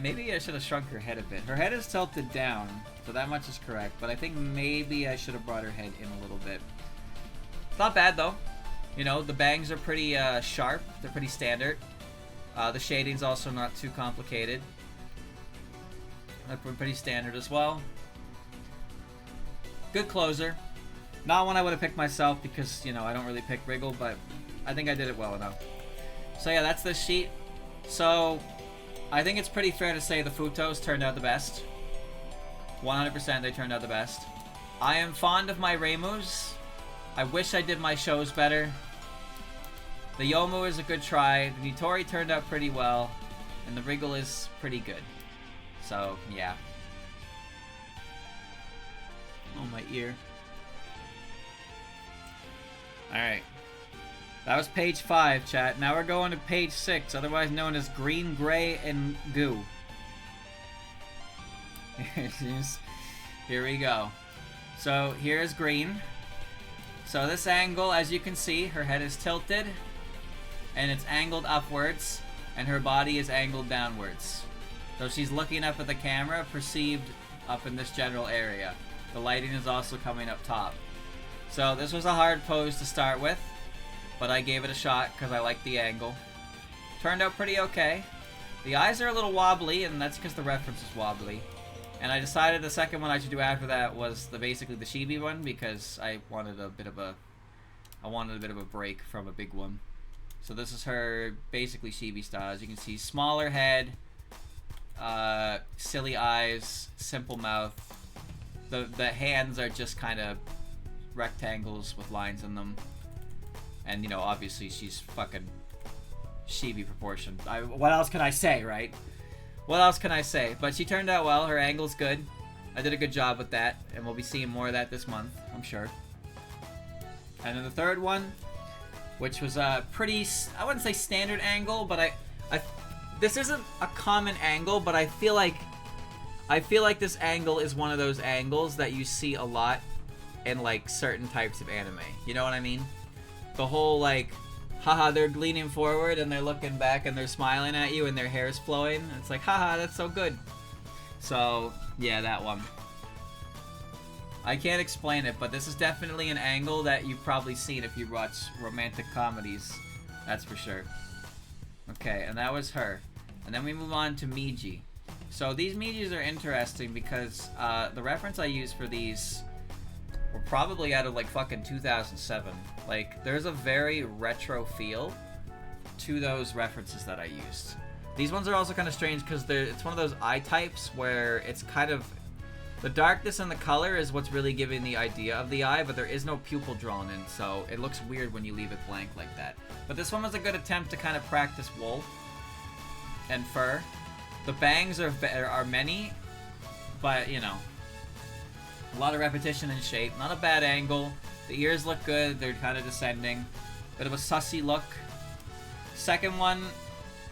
Maybe I should have shrunk her head a bit. Her head is tilted down, so that much is correct. But I think maybe I should have brought her head in a little bit. It's not bad though. You know, the bangs are pretty sharp. They're pretty standard. The shading's also not too complicated. They're pretty standard as well. Good closer. Not one I would have picked myself because, you know, I don't really pick Wriggle, but I think I did it well enough. So yeah, that's this sheet. So I think it's pretty fair to say the Futos turned out the best. 100% they turned out the best. I am fond of my Reimus. I wish I did my shows better. The Yomu is a good try. The Nitori turned out pretty well. And the Wriggle is pretty good. So, yeah. Oh, my ear. Alright. That was page 5, chat. Now we're going to page 6, otherwise known as Green, Gray, and Goo. Here we go. So, here's Green. So this angle, as you can see, her head is tilted, and it's angled upwards, and her body is angled downwards. So she's looking up at the camera, perceived up in this general area. The lighting is also coming up top. So this was a hard pose to start with, but I gave it a shot because I liked the angle. Turned out pretty okay. The eyes are a little wobbly, and that's because the reference is wobbly. And I decided the second one I should do after that was basically the chibi one because I wanted a bit of a break from a big one. So this is her basically chibi style. As you can see, smaller head. Silly eyes, simple mouth. The hands are just kind of rectangles with lines in them. And, you know, obviously she's fucking chibi proportioned. What else can I say, right? What else can I say? But she turned out well. Her angle's good. I did a good job with that. And we'll be seeing more of that this month, I'm sure. And then the third one, which was a pretty, I wouldn't say standard angle, but this isn't a common angle, but I feel like this angle is one of those angles that you see a lot in like certain types of anime. You know what I mean? The whole like, haha, they're leaning forward and they're looking back and they're smiling at you and their hair's flowing. It's like, haha, that's so good. So yeah, that one. I can't explain it, but this is definitely an angle that you've probably seen if you watch romantic comedies. That's for sure. Okay, and that was her. And then we move on to Miji. So these Mijis are interesting because the reference I used for these were probably out of like fucking 2007. Like, there's a very retro feel to those references that I used. These ones are also kind of strange because it's one of those eye types where it's kind of... The darkness and the color is what's really giving the idea of the eye, but there is no pupil drawn in, so it looks weird when you leave it blank like that. But this one was a good attempt to kind of practice wool and fur. The bangs are many, but, you know, a lot of repetition in shape. Not a bad angle. The ears look good. They're kind of descending. Bit of a sussy look. Second one,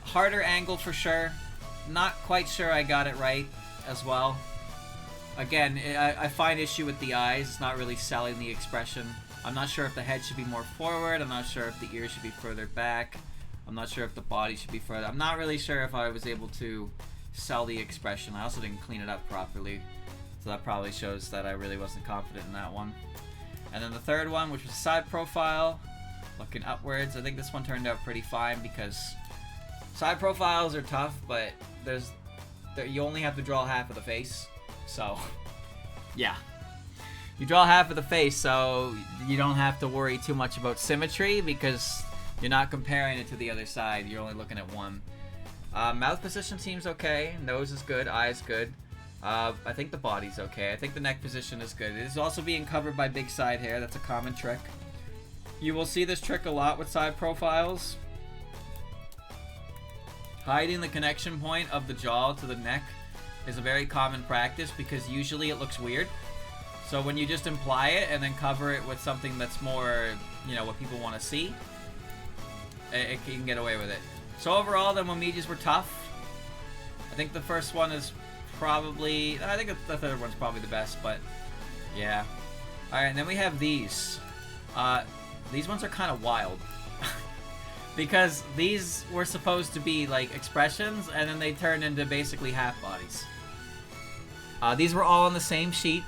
harder angle for sure. Not quite sure I got it right as well. Again, I find issue with the eyes. It's not really selling the expression. I'm not sure if the head should be more forward. I'm not sure if the ears should be further back. I'm not sure if the body should be further. I'm not really sure if I was able to sell the expression. I also didn't clean it up properly. So that probably shows that I really wasn't confident in that one. And then the third one, which was side profile, looking upwards. I think this one turned out pretty fine because side profiles are tough, but you only have to draw half of the face. So, yeah. You draw half of the face, so you don't have to worry too much about symmetry because you're not comparing it to the other side. You're only looking at one. Mouth position seems okay. Nose is good. Eyes good. I think the body's okay. I think the neck position is good. It is also being covered by big side hair. That's a common trick. You will see this trick a lot with side profiles. Hiding the connection point of the jaw to the neck is a very common practice because usually it looks weird. So when you just imply it and then cover it with something that's more, you know, what people want to see, it can get away with it. So overall, the Momijis were tough. I think the first one is probably... I think the third one's probably the best, but yeah. Alright, and then we have these. These ones are kind of wild. Because these were supposed to be like expressions, and then they turned into basically half bodies. These were all on the same sheet.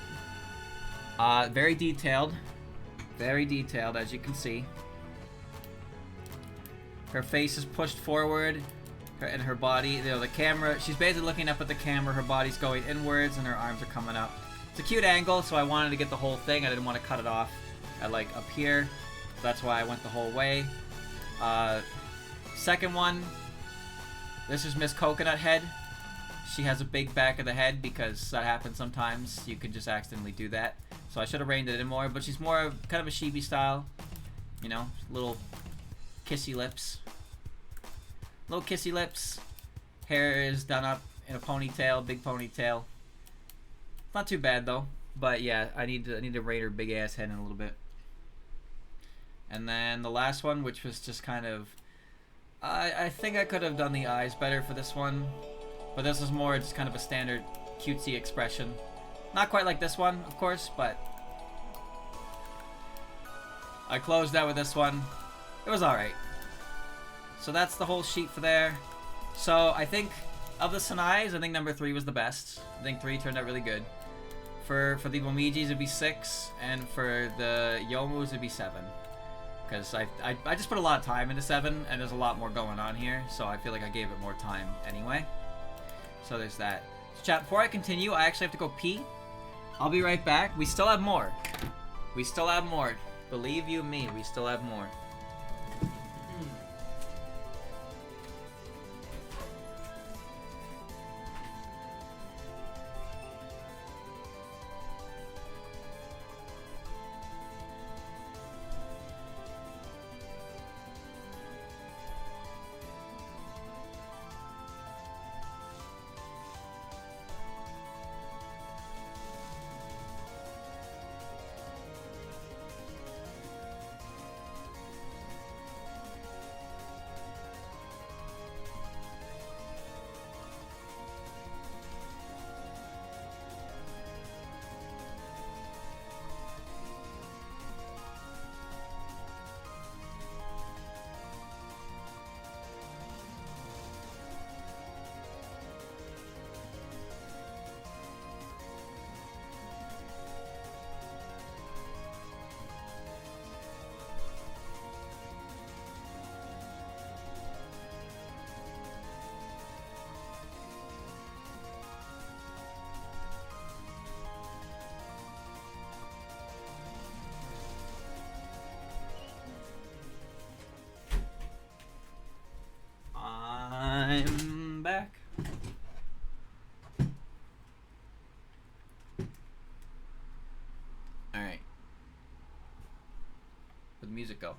Very detailed. Very detailed, as you can see. Her face is pushed forward, and her body, you know, the camera, she's basically looking up at the camera, her body's going inwards, and her arms are coming up. It's a cute angle, so I wanted to get the whole thing. I didn't want to cut it off at, like, up here. So that's why I went the whole way. Second one, this is Miss Coconut Head. She has a big back of the head because that happens sometimes. You could just accidentally do that. So I should have reined it in more, but she's more of kind of a chibi style. You know, little kissy lips. Little kissy lips. Hair is done up in a ponytail, big ponytail. Not too bad though. But yeah, I need to rein her big ass head in a little bit. And then the last one, which was just kind of... I think I could have done the eyes better for this one. But this is more just kind of a standard cutesy expression. Not quite like this one, of course, but... I closed out with this one. It was alright. So that's the whole sheet for there. So I think, of the Sanais, I think number 3 was the best. I think 3 turned out really good. For the Momijis, it'd be 6. And for the Youmuu's, it'd be 7. Because I just put a lot of time into 7, and there's a lot more going on here, so I feel like I gave it more time anyway. So there's that. So chat, before I continue, I actually have to go pee. I'll be right back. We still have more. We still have more. Believe you me, we still have more. I'm back. Alright. Where'd the music go?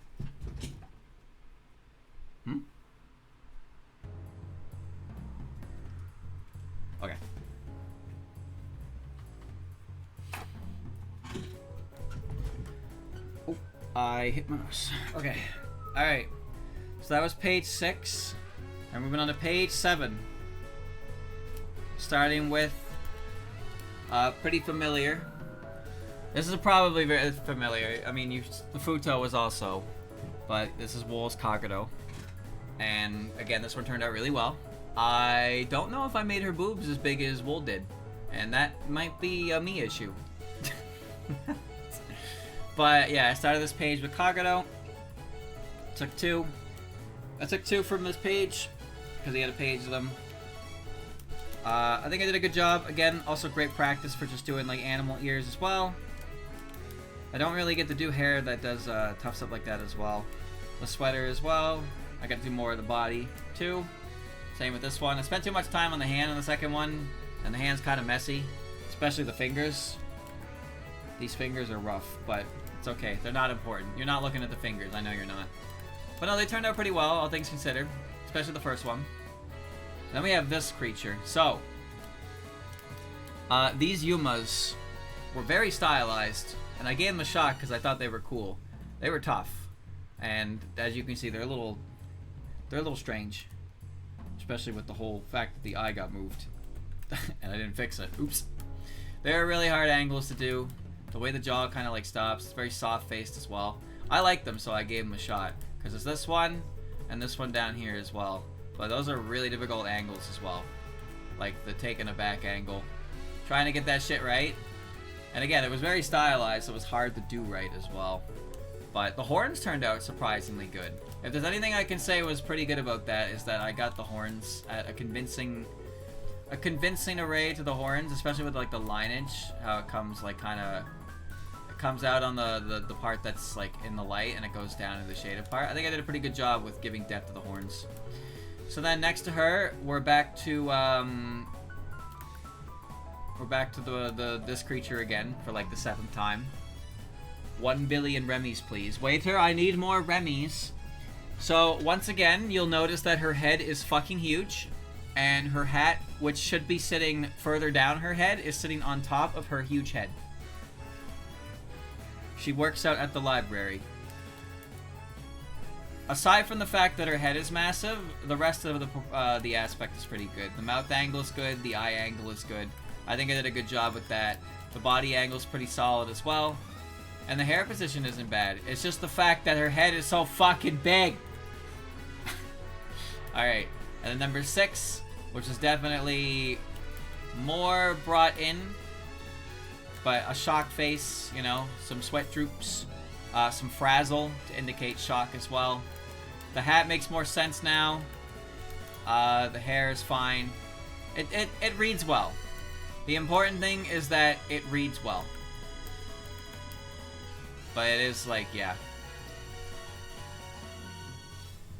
Okay. Oh, I hit my mouse. Okay. Alright. So that was page 6. And moving on to page 7. Starting with pretty familiar. This is probably very familiar. I mean, the Futo was also, but this is Wool's Kagero. And again, this one turned out really well. I don't know if I made her boobs as big as Wool did, and that might be a me issue. But yeah, I started this page with Kagero. Took 2. I took 2 from this page because he had a page of them. I think I did a good job. Again, also great practice for just doing like animal ears as well. I don't really get to do hair that does tough stuff like that as well. The sweater as well. I got to do more of the body too. Same with this one. I spent too much time on the hand on the second one, and the hand's kind of messy, especially the fingers. These fingers are rough, but it's okay. They're not important. You're not looking at the fingers. I know you're not. But no, they turned out pretty well, all things considered, especially the first one. Then we have this creature. So, these Yumas were very stylized, and I gave them a shot because I thought they were cool. They were tough, and as you can see, they're a little strange. Especially with the whole fact that the eye got moved. And I didn't fix it. Oops. They're really hard angles to do. The way the jaw kind of like stops. It's very soft-faced as well. I like them, so I gave them a shot. Because it's this one, and this one down here as well. But those are really difficult angles as well. Like the taking a back angle. Trying to get that shit right. And again, it was very stylized, so it was hard to do right as well. But the horns turned out surprisingly good. If there's anything I can say was pretty good about that, is that I got the horns at a convincing array to the horns, especially with like the lineage, how it comes like it comes out on the part that's like in the light and it goes down to the shaded part. I think I did a pretty good job with giving depth to the horns. So then next to her, we're back to this creature again for like the 7th time. 1 billion Remys, please. Waiter, I need more Remys. So, once again, you'll notice that her head is fucking huge. And her hat, which should be sitting further down her head, is sitting on top of her huge head. She works out at the library. Aside from the fact that her head is massive, the rest of the aspect is pretty good. The mouth angle is good, the eye angle is good. I think I did a good job with that. The body angle is pretty solid as well. And the hair position isn't bad. It's just the fact that her head is so fucking big. Alright. And then number 6, which is definitely more brought in. But a shock face, you know, some sweat droops, some frazzle to indicate shock as well. The hat makes more sense now. The hair is fine. It reads well. The important thing is that it reads well. But it is like, yeah.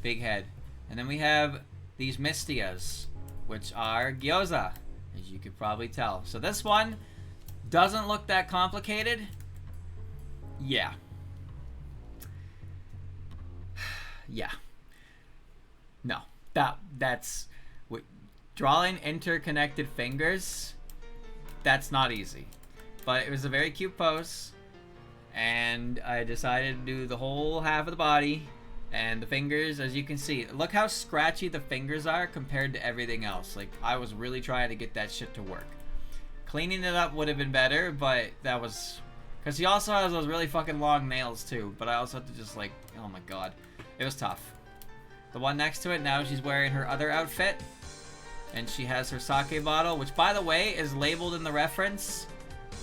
Big head. And then we have these Mystias, which are Gyoza, as you could probably tell. So this one doesn't look that complicated. Yeah. Yeah. No. That's... Drawing interconnected fingers, that's not easy. But it was a very cute pose. And I decided to do the whole half of the body and the fingers, as you can see. Look how scratchy the fingers are compared to everything else. Like, I was really trying to get that shit to work. Cleaning it up would have been better, but that was... Because he also has those really fucking long nails, too. But I also had to just, like... Oh my god. It was tough. The one next to it, now she's wearing her other outfit. And she has her sake bottle, which, by the way, is labeled in the reference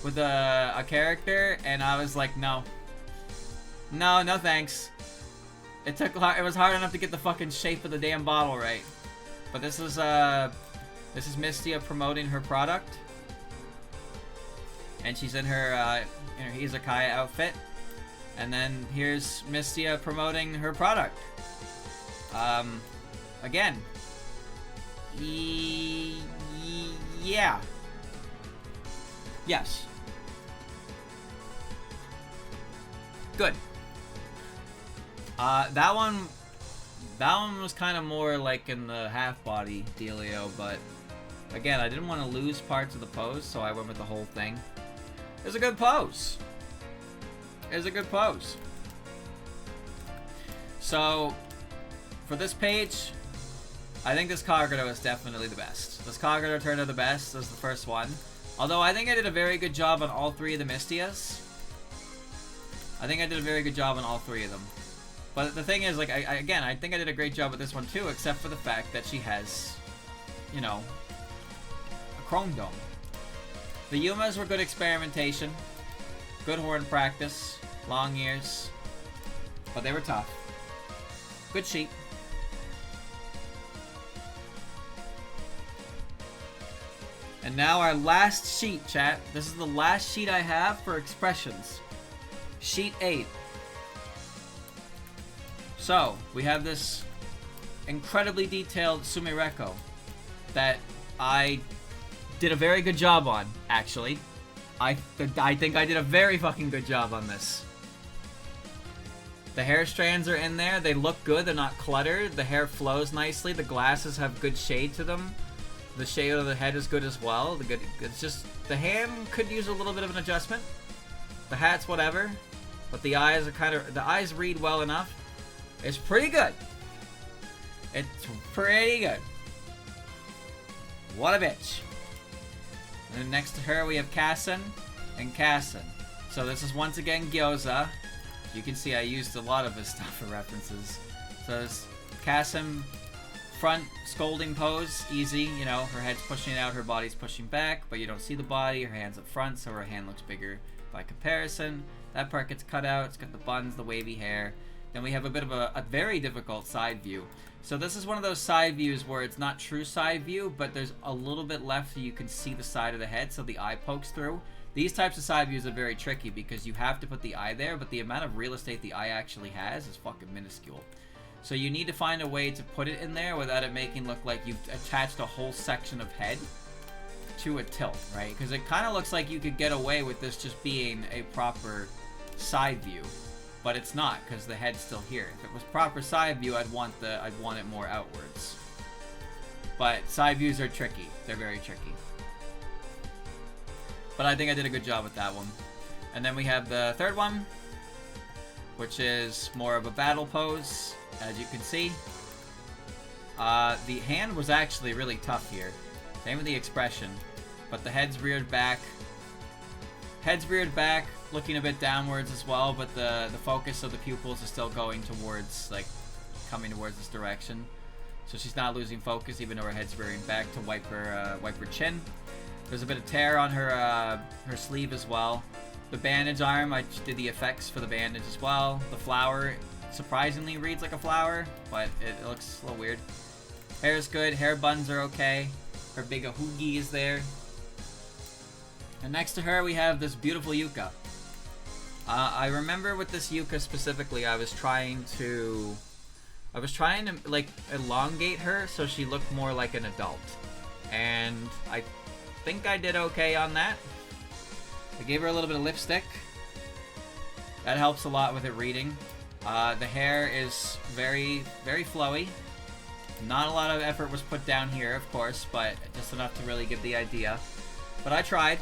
with a character, and I was like, no, thanks. It was hard enough to get the fucking shape of the damn bottle right. But this is Mystia promoting her product, and she's in her izakaya outfit, and then here's Mystia promoting her product. Again, Yeah. Yes. Good. That one was kind of more like in the half body dealio, but again, I didn't want to lose parts of the pose, so I went with the whole thing. It's a good pose. It's a good pose. So, for this page, I think this Kagero is definitely the best. This Kagero turned out the best as the first one. Although I think I did a very good job on all three of the Mystias. I think I did a very good job on all three of them. But the thing is, like, again, I think I did a great job with this one too, except for the fact that she has, you know, a chrome dome. The Yumas were good experimentation, good horn practice, long ears, but they were tough. Good sheet. And now our last sheet, chat. This is the last sheet I have for expressions. Sheet 8. So, we have this incredibly detailed Sumireko that I did a very good job on, actually. I think I did a very fucking good job on this. The hair strands are in there. They look good. They're not cluttered. The hair flows nicely. The glasses have good shade to them. The shade of the head is good as well. It's just, the hand could use a little bit of an adjustment. The hat's whatever. But the eyes are the eyes read well enough. It's pretty good. It's pretty good. What a bitch. And then next to her we have Kassen and Kassen. So this is once again Gyoza. You can see I used a lot of his stuff for references. So this Kassen front scolding pose, easy, you know, her head's pushing out, her body's pushing back, but you don't see the body, her hand's up front, so her hand looks bigger by comparison. That part gets cut out, it's got the buns, the wavy hair. Then we have a bit of a very difficult side view. So this is one of those side views where it's not true side view, but there's a little bit left so you can see the side of the head, so the eye pokes through. These types of side views are very tricky because you have to put the eye there, but the amount of real estate the eye actually has is fucking minuscule. So you need to find a way to put it in there without it making look like you've attached a whole section of head to a tilt, right? Because it kind of looks like you could get away with this just being a proper side view, but it's not because the head's still here. If it was proper side view, I'd want it more outwards. But side views are tricky. They're very tricky. But I think I did a good job with that one. And then we have the third one, which is more of a battle pose, as you can see. The hand was actually really tough here. Same with the expression. But the head's reared back. Head's reared back, looking a bit downwards as well, but the focus of the pupils is still going towards, like, coming towards this direction. So she's not losing focus, even though her head's rearing back to wipe her chin. There's a bit of tear on her sleeve as well. The bandage arm, I did the effects for the bandage as well. The flower surprisingly reads like a flower, but it looks a little weird. Hair's good, hair buns are okay. Her big ahugi is there. And next to her we have this beautiful Yuka. I remember with this Yuka specifically, I was trying to like elongate her so she looked more like an adult. And I think I did okay on that. I gave her a little bit of lipstick. That helps a lot with it reading. The hair is very, very flowy. Not a lot of effort was put down here, of course, but just enough to really give the idea. But I tried.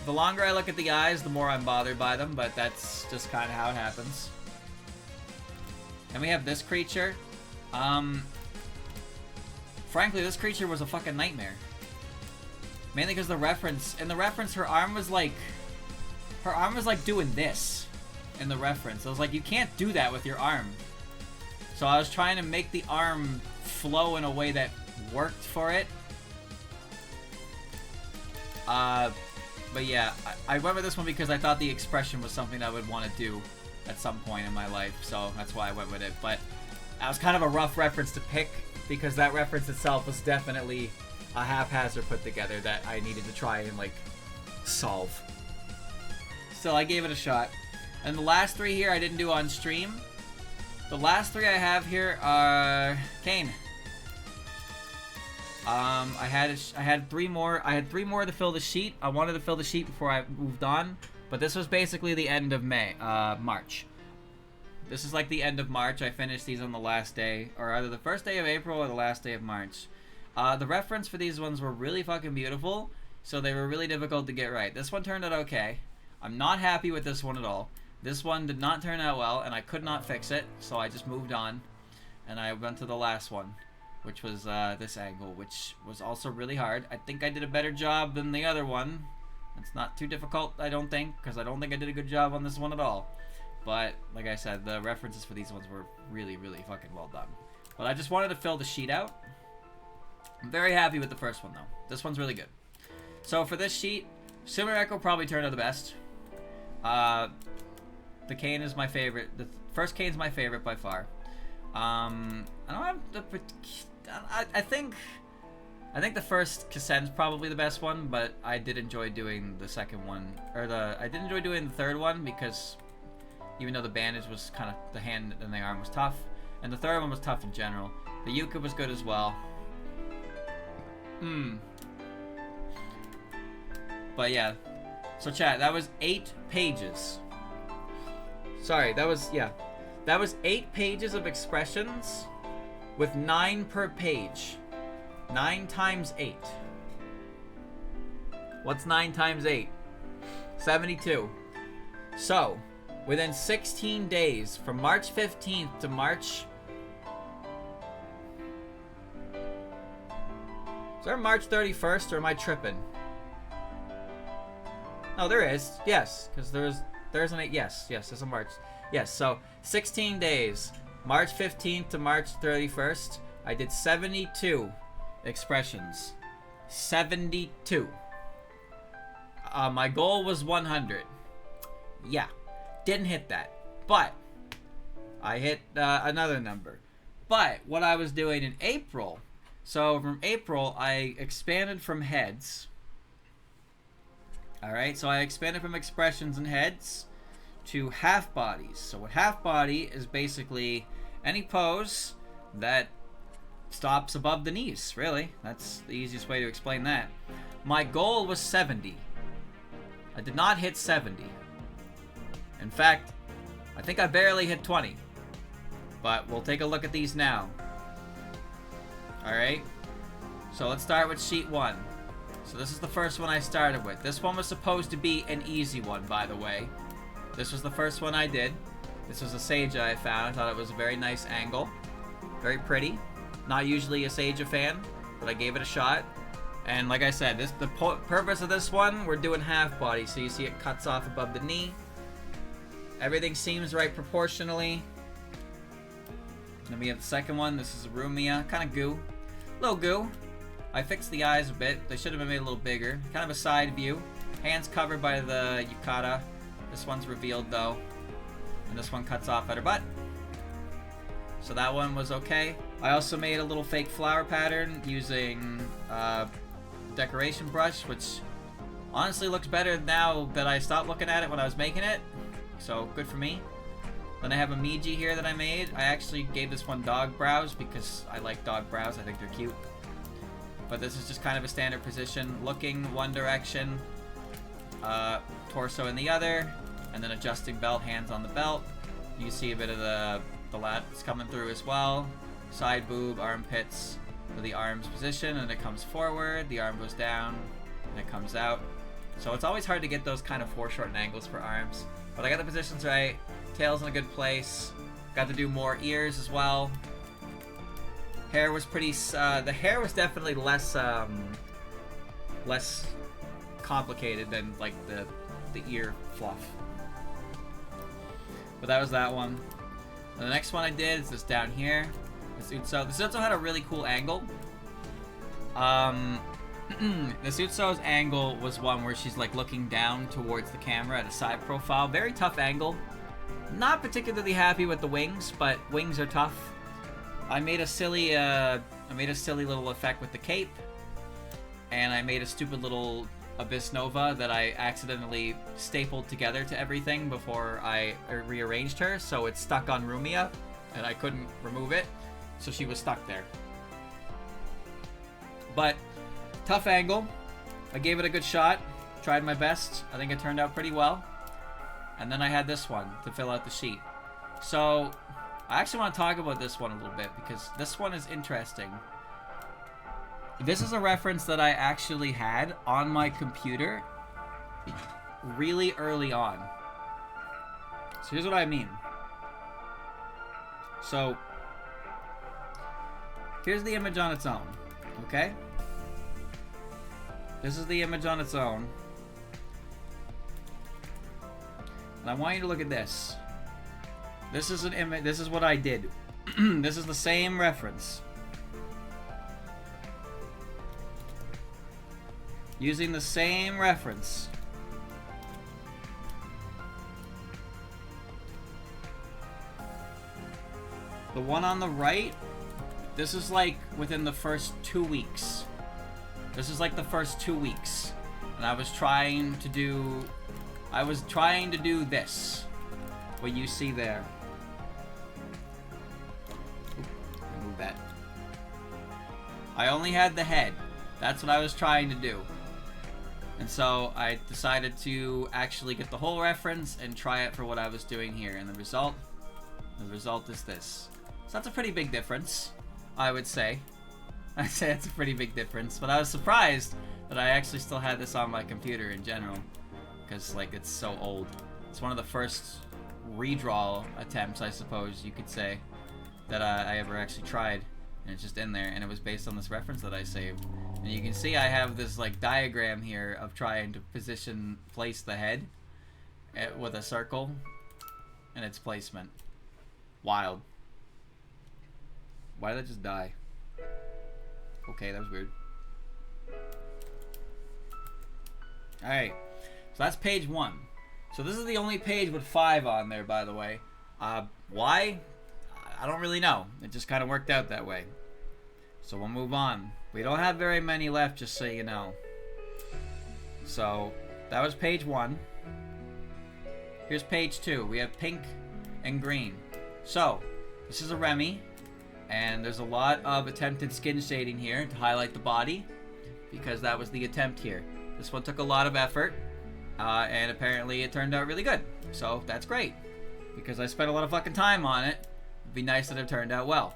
The longer I look at the eyes, the more I'm bothered by them, but that's just kind of how it happens. And we have this creature. Frankly, this creature was a fucking nightmare. Mainly because in the reference, her arm was like doing this in the reference. I was like, you can't do that with your arm. So I was trying to make the arm flow in a way that worked for it. But yeah, I went with this one because I thought the expression was something I would want to do at some point in my life, so that's why I went with it. But that was kind of a rough reference to pick because that reference itself was definitely a haphazard put together that I needed to try and, like, solve. Still, I gave it a shot. And the last three here I didn't do on stream. The last three I have here are Kane. I had three more. I had three more to fill the sheet. I wanted to fill the sheet before I moved on, but this was basically the end of March. This is like the end of March. I finished these on the last day, or either the first day of April or the last day of March. The reference for these ones were really fucking beautiful, so they were really difficult to get right. This one turned out okay. I'm not happy with this one at all. This one did not turn out well, and I could not fix it, so I just moved on, and I went to the last one, which was this angle, which was also really hard. I think I did a better job than the other one. It's not too difficult, I don't think, because I don't think I did a good job on this one at all. But, like I said, the references for these ones were really, really fucking well done. But I just wanted to fill the sheet out. I'm very happy with the first one, though. This one's really good. So, for this sheet, Sumerecho probably turned out the best. The cane is my favorite. The first cane's my favorite by far. I don't have the... I think the first Kassen's probably the best one, but I did enjoy doing the second one. I did enjoy doing the third one because... even though the bandage was kind of, the hand and the arm was tough, and the third one was tough in general. The Yuka was good as well. But yeah, so chat, that was 8 pages. Sorry, that was 8 pages of expressions with 9 per page. 9 times 8. What's 9 times 8? 72. So, within 16 days, from March 15th to March... Is there March 31st, or am I tripping? No, there is. Yes, because there's an 8. Yes, there's a March. Yes, so 16 days. March 15th to March 31st, I did 72 expressions. 72. My goal was 100. Yeah. Didn't hit that, but I hit another number. But what I was doing in April, so from April I expanded from heads. Alright, so I expanded from expressions and heads to half bodies. So what half body is basically any pose that stops above the knees, really. That's the easiest way to explain that. My goal was 70. I did not hit 70. In fact, I think I barely hit 20. But we'll take a look at these now. Alright. So let's start with sheet 1. So this is the first one I started with. This one was supposed to be an easy one, by the way. This was the first one I did. This was a Seiya I found. I thought it was a very nice angle. Very pretty. Not usually a Seiya fan, but I gave it a shot. And like I said, the purpose of this one, we're doing half body. So you see it cuts off above the knee. Everything seems right proportionally. Then we have the second one. This is Rumia. Kind of goo. Little goo. I fixed the eyes a bit. They should have been made a little bigger. Kind of a side view. Hands covered by the yukata. This one's revealed though. And this one cuts off at her butt. So that one was okay. I also made a little fake flower pattern using decoration brush, which honestly looks better now that I stopped looking at it when I was making it. So good for me. Then I have a Miji here that I made. I actually gave this one dog brows because I like dog brows. I think they're cute. But this is just kind of a standard position. Looking one direction, torso in the other, and then adjusting belt, hands on the belt. You see a bit of the lats coming through as well. Side boob, armpits for the arms position, and it comes forward. The arm goes down, and it comes out. So it's always hard to get those kind of foreshortened angles for arms. But I got the positions right. Tail's in a good place. Got to do more ears as well. Hair was pretty... the hair was definitely less complicated than, like, the ear fluff. But that was that one. And the next one I did is this down here. This Utsu. This Utsu had a really cool angle. This Utsu's angle was one where she's, like, looking down towards the camera at a side profile. Very tough angle. Not particularly happy with the wings, but wings are tough. I made a silly little effect with the cape, and I made a stupid little Abyss Nova that I accidentally stapled together to everything before I rearranged her, so it's stuck on Rumia, and I couldn't remove it, so she was stuck there. But tough angle. I gave it a good shot. Tried my best. I think it turned out pretty well. And then I had this one to fill out the sheet. So I actually want to talk about this one a little bit because this one is interesting. This is a reference that I actually had on my computer really early on. So here's what I mean. So here's the image on its own, okay? This is the image on its own. And I want you to look at this. This is an image. This is what I did. This is the same reference. Using the same reference. The one on the right, this is like within the first 2 weeks. This is like the first 2 weeks. And I was trying to do this. What you see there. Move that. I only had the head. That's what I was trying to do. And so I decided to actually get the whole reference and try it for what I was doing here. And the result is this. So that's a pretty big difference, I would say. I'd say that's a pretty big difference. But I was surprised that I actually still had this on my computer in general. Because, like, it's so old. It's one of the first redraw attempts, I suppose you could say, that I ever actually tried. And it's just in there, and it was based on this reference that I saved. And you can see I have this, like, diagram here of trying to place the head with a circle and its placement. Wild. Why did I just die? Okay, that was weird. Alright, so that's page 1. So this is the only page with 5 on there, by the way. Why? I don't really know. It just kind of worked out that way. So we'll move on. We don't have very many left, just so you know. So that was page 1. Here's page 2. We have pink and green. So this is a Remy, and there's a lot of attempted skin shading here to highlight the body, because that was the attempt here. This one took a lot of effort, and apparently it turned out really good. So that's great, because I spent a lot of fucking time on it. It'd be nice that it turned out well.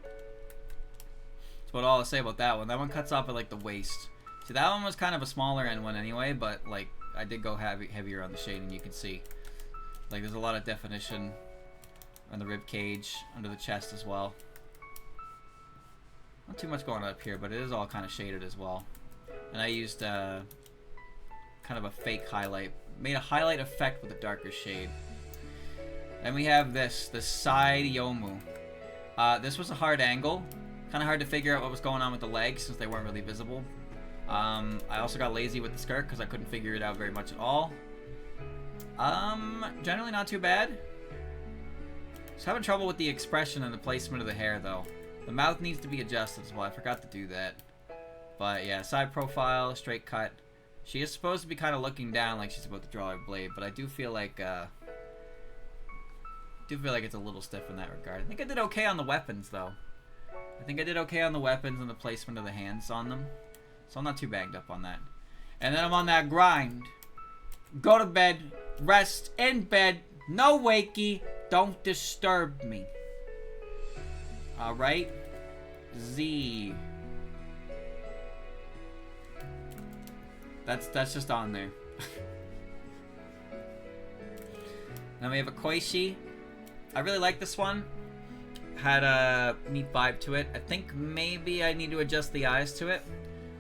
That's about all I'll say about that one. That one cuts off at like the waist. See, that one was kind of a smaller end one anyway, but like I did go heavier on the shading. You can see, like, there's a lot of definition on the rib cage, under the chest as well. Not too much going on up here, but it is all kind of shaded as well. And I used kind of a fake highlight, made a highlight effect with a darker shade. Then we have the side Yomu. This was a hard angle, kind of hard to figure out what was going on with the legs since they weren't really visible. I also got lazy with the skirt because I couldn't figure it out very much at all. Generally not too bad. Just having trouble with the expression and the placement of the hair though. The mouth needs to be adjusted as well. I forgot to do that. But yeah, side profile, straight cut. She is supposed to be kind of looking down like she's about to draw her blade, but I do feel like it's a little stiff in that regard. I think I did okay on the weapons though. I think I did okay on the weapons and the placement of the hands on them. So I'm not too banged up on that. And then I'm on that grind. Go to bed, rest in bed, no wakey, don't disturb me. Alright. Z. That's just on there. Then we have a Koishi. I really like this one. Had a neat vibe to it. I think maybe I need to adjust the eyes to it.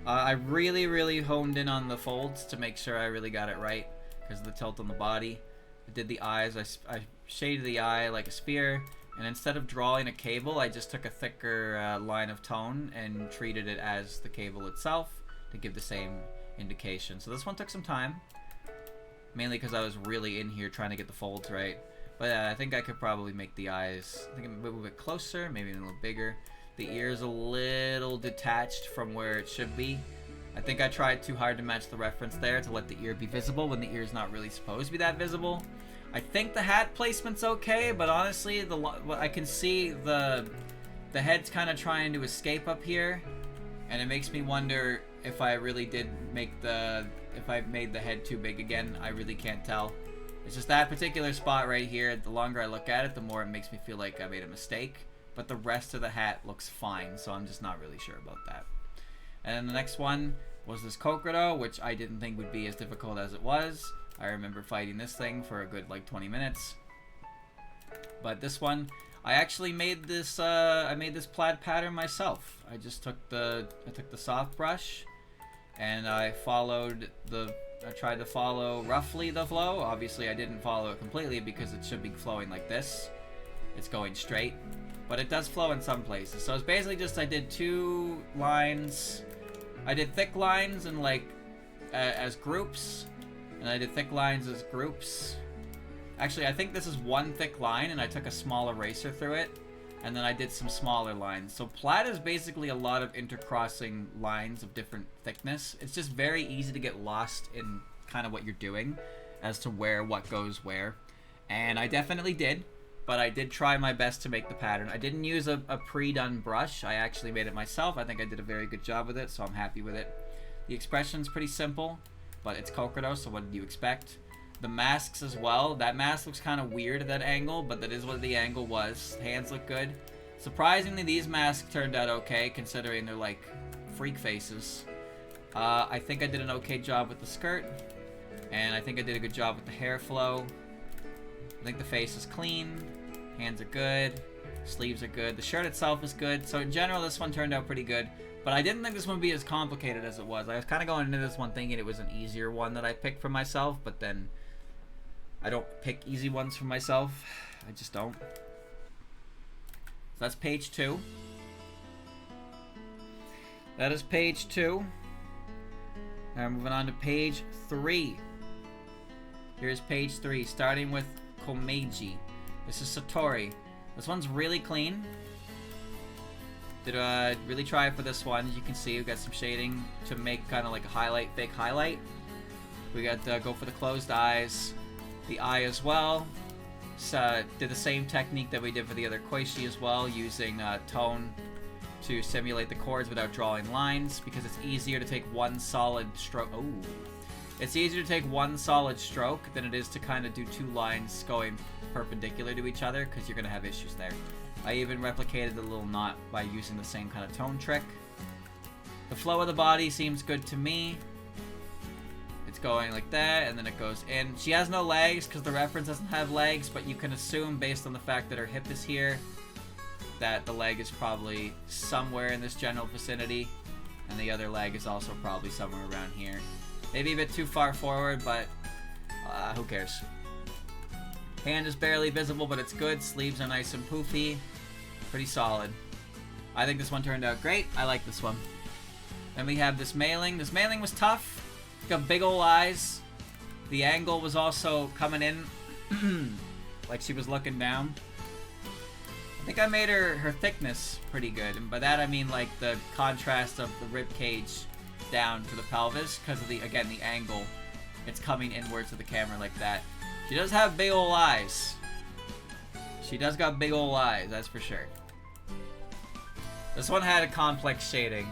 I really honed in on the folds to make sure I really got it right because of the tilt on the body. I did the eyes. I shaded the eye like a spear, and instead of drawing a cable, I just took a thicker line of tone and treated it as the cable itself to give the same indication. So this one took some time, mainly because I was really in here trying to get the folds right. But I think I could probably make the eyes, I think move it closer, maybe a little bigger. The ear's a little detached from where it should be. I think I tried too hard to match the reference there to let the ear be visible when the ear's not really supposed to be that visible. I think the hat placement's okay, but honestly, I can see the head's kind of trying to escape up here, And it makes me wonder if I really did make the... if I made the head too big again. I really can't tell. It's just that particular spot right here, the longer I look at it, the more it makes me feel like I made a mistake. But the rest of the hat looks fine, so I'm just not really sure about that. And then the next one was this Kokudo, which I didn't think would be as difficult as it was. I remember fighting this thing for a good like 20 minutes. But this one, I actually made this I made this plaid pattern myself. I just took the soft brush and I tried to follow roughly the flow. Obviously I didn't follow it completely because it should be flowing like this. It's going straight, but it does flow in some places. So it's basically just I did 2 lines. I did thick lines and like as groups, and I did thick lines as groups. Actually, I think this is 1 thick line, and I took a small eraser through it, and then I did some smaller lines. So plaid is basically a lot of intercrossing lines of different thickness. It's just very easy to get lost in kind of what you're doing as to what goes where. And I definitely did, but I did try my best to make the pattern. I didn't use a pre-done brush. I actually made it myself. I think I did a very good job with it, so I'm happy with it. The expression's pretty simple, but it's Kokudo, so what did you expect? The masks as well. That mask looks kind of weird at that angle, but that is what the angle was. Hands look good. Surprisingly, these masks turned out okay, considering they're like freak faces. I think I did an okay job with the skirt, and I think I did a good job with the hair flow. I think the face is clean, hands are good, sleeves are good, the shirt itself is good. So in general, this one turned out pretty good, but I didn't think this one would be as complicated as it was. I was kind of going into this one thinking it was an easier one that I picked for myself, but then I don't pick easy ones for myself. I just don't. So that's page 2. That is page 2. Now moving on to page 3. Here's page 3, starting with Komeiji. This is Satori. This one's really clean. Did really try for this one. As you can see, we've got some shading to make kind of like a fake highlight. We got go for the closed eyes, the eye as well. So, did the same technique that we did for the other Koishi as well, using tone to simulate the chords without drawing lines, because it's easier to take one solid stroke. Oh. It's easier to take one solid stroke than it is to kind of do 2 lines going perpendicular to each other, because you're going to have issues there. I even replicated the little knot by using the same kind of tone trick. The flow of the body seems good to me. It's going like that, and then it goes in. She has no legs, because the reference doesn't have legs, but you can assume, based on the fact that her hip is here, that the leg is probably somewhere in this general vicinity, and the other leg is also probably somewhere around here. Maybe a bit too far forward, but who cares? Hand is barely visible, but it's good. Sleeves are nice and poofy. Pretty solid. I think this one turned out great. I like this one. Then we have this mailing. This mailing was tough. Got big ol' eyes. The angle was also coming in like she was looking down. I think I made her thickness pretty good, and by that I mean like the contrast of the rib cage down to the pelvis, because of the angle. It's coming inwards to the camera like that. She does have big ol' eyes. She does got big ol' eyes, that's for sure. This one had a complex shading,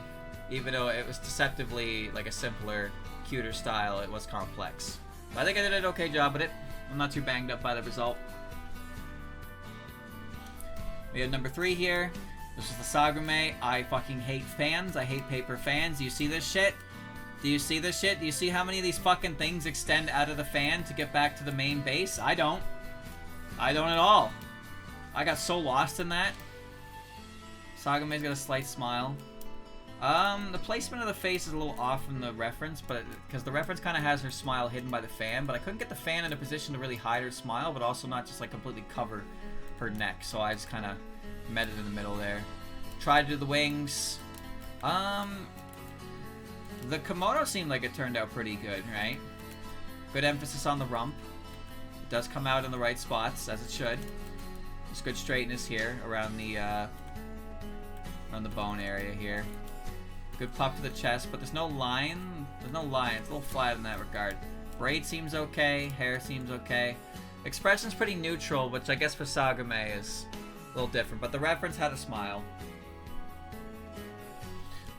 even though it was deceptively like a simpler, cuter style. It was complex. But I think I did an okay job with it. I'm not too banged up by the result. We have number 3 here. This is the Sagume. I fucking hate fans. I hate paper fans. Do you see this shit? Do you see this shit? Do you see how many of these fucking things extend out of the fan to get back to the main base? I don't. I don't at all. I got so lost in that. Sagume's got a slight smile. The placement of the face is a little off from the reference, but because the reference kind of has her smile hidden by the fan, but I couldn't get the fan in a position to really hide her smile, but also not just like completely cover her neck, so I just kind of met it in the middle there. Tried to do the wings. The kimono seemed like it turned out pretty good, right? Good emphasis on the rump. It does come out in the right spots, as it should. There's good straightness here around the bone area here. Good puff to the chest, but there's no line. There's no line. It's a little flat in that regard. Braid seems okay. Hair seems okay. Expression's pretty neutral, which I guess for Sagume is a little different, but the reference had a smile.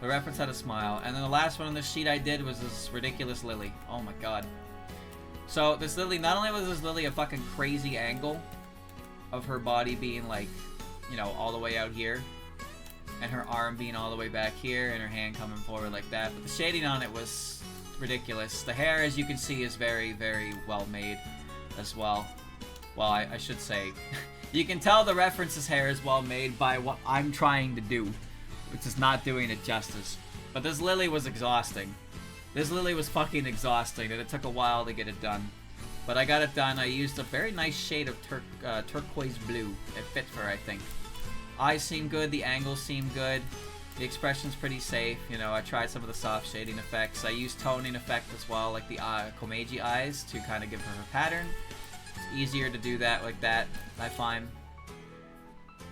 The reference had a smile. And then the last one on this sheet I did was this ridiculous Lily. Oh my god. So this Lily, not only was this Lily a fucking crazy angle of her body being like, you know, all the way out here, and her arm being all the way back here, and her hand coming forward like that, but the shading on it was ridiculous. The hair, as you can see, is very, very well made as well. Well, I should say, you can tell the reference's hair is well made by what I'm trying to do, which is not doing it justice. But this Lily was exhausting. This Lily was fucking exhausting, and it took a while to get it done. But I got it done. I used a very nice shade of turquoise blue. It fit for, I think. Eyes seem good. The angles seem good. The expression's pretty safe. You know, I tried some of the soft shading effects. I used toning effect as well, like the Komeiji eyes, to kind of give her a pattern. It's easier to do that like that, I find.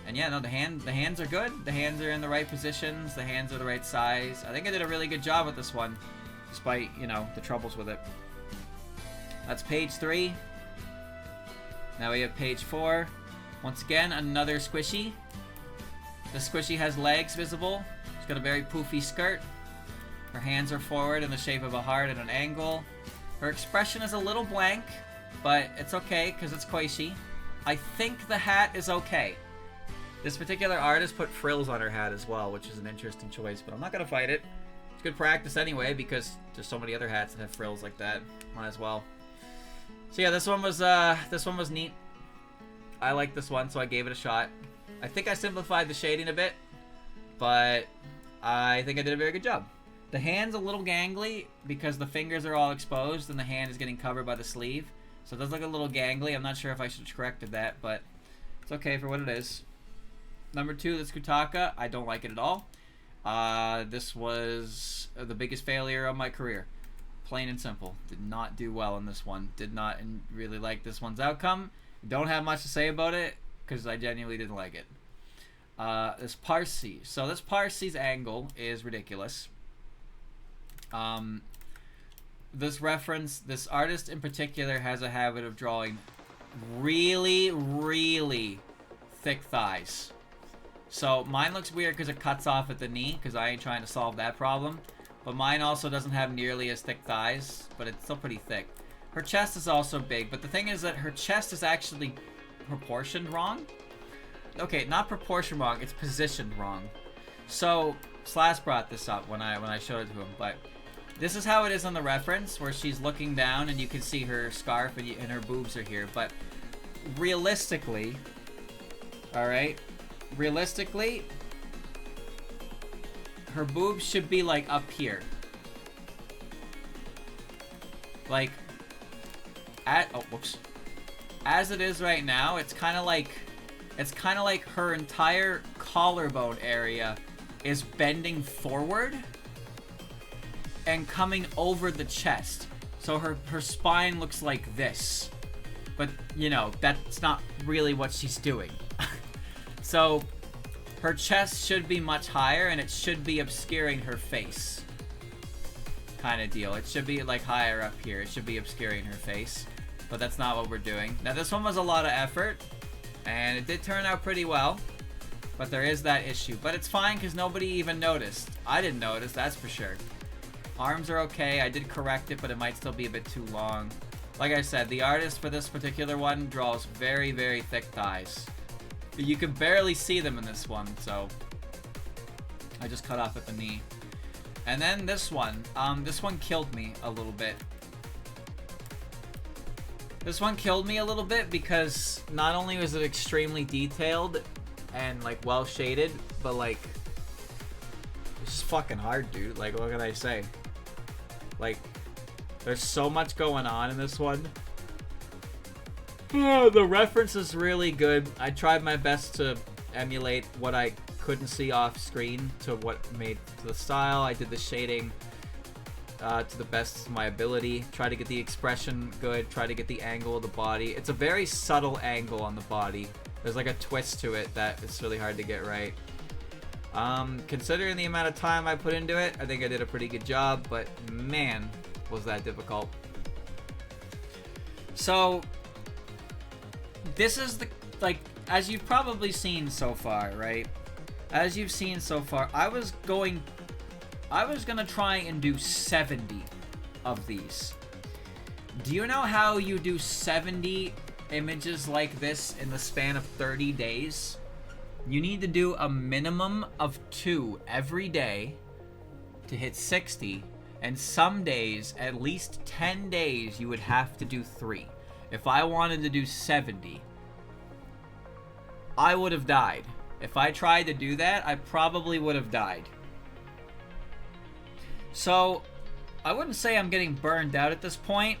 And yeah, no, the hands are good. The hands are in the right positions. The hands are the right size. I think I did a really good job with this one, despite, you know, the troubles with it. That's page 3. Now we have page 4. Once again, another squishy. The squishy has legs visible. She's got a very poofy skirt. Her hands are forward in the shape of a heart at an angle. Her expression is a little blank, but it's okay because it's Koishi. I think the hat is okay. This particular artist put frills on her hat as well, which is an interesting choice, but I'm not going to fight it. It's good practice anyway, because there's so many other hats that have frills like that. Might as well. So yeah, this one was neat. I like this one, so I gave it a shot. I think I simplified the shading a bit, but I think I did a very good job. The hand's a little gangly because the fingers are all exposed and the hand is getting covered by the sleeve. So it does look a little gangly. I'm not sure if I should have corrected that, but it's okay for what it is. Number 2, the Skutaka. I don't like it at all. This was the biggest failure of my career. Plain and simple. Did not do well in this one. Did not really like this one's outcome. Don't have much to say about it because I genuinely didn't like it. This Parsi. So this Parsi's angle is ridiculous. This artist in particular has a habit of drawing really, really thick thighs. So mine looks weird because it cuts off at the knee, because I ain't trying to solve that problem. But mine also doesn't have nearly as thick thighs, but it's still pretty thick. Her chest is also big, but the thing is that her chest is actually proportioned wrong. Okay, not proportioned wrong, it's positioned wrong. So Slash brought this up when I showed it to him, but this is how it is on the reference, where she's looking down and you can see her scarf and her boobs are here. But realistically, alright, realistically, her boobs should be like up here. Like, as it is right now, it's kind of like her entire collarbone area is bending forward and coming over the chest. So her spine looks like this. But, you know, that's not really what she's doing. So her chest should be much higher and it should be obscuring her face. Kind of deal. It should be like higher up here. It should be obscuring her face. But that's not what we're doing. Now this one was a lot of effort and it did turn out pretty well. But there is that issue. But it's fine because nobody even noticed. I didn't notice, that's for sure. Arms are okay. I did correct it, but it might still be a bit too long. Like I said, the artist for this particular one draws very, very thick thighs. You can barely see them in this one, so I just cut off at the knee. And then this one killed me a little bit. This one killed me a little bit because not only was it extremely detailed and like well shaded, but like it's just fucking hard, dude. Like, what can I say? Like, there's so much going on in this one. The reference is really good. I tried my best to emulate what I couldn't see off screen to what made the style. I did the shading to the best of my ability. Try to get the expression good. Try to get the angle of the body. It's a very subtle angle on the body. There's like a twist to it that it's really hard to get right. Considering the amount of time I put into it, I think I did a pretty good job, but man, was that difficult. So this is the, like, as you've probably seen so far, right? As you've seen so far, I was going I was gonna try and do 70 of these. Do you know how you do 70 images like this in the span of 30 days? You need to do a minimum of 2 every day to hit 60, and some days, at least 10 days, you would have to do 3. If I wanted to do 70, I would have died. If I tried to do that, I probably would have died. So, I wouldn't say I'm getting burned out at this point,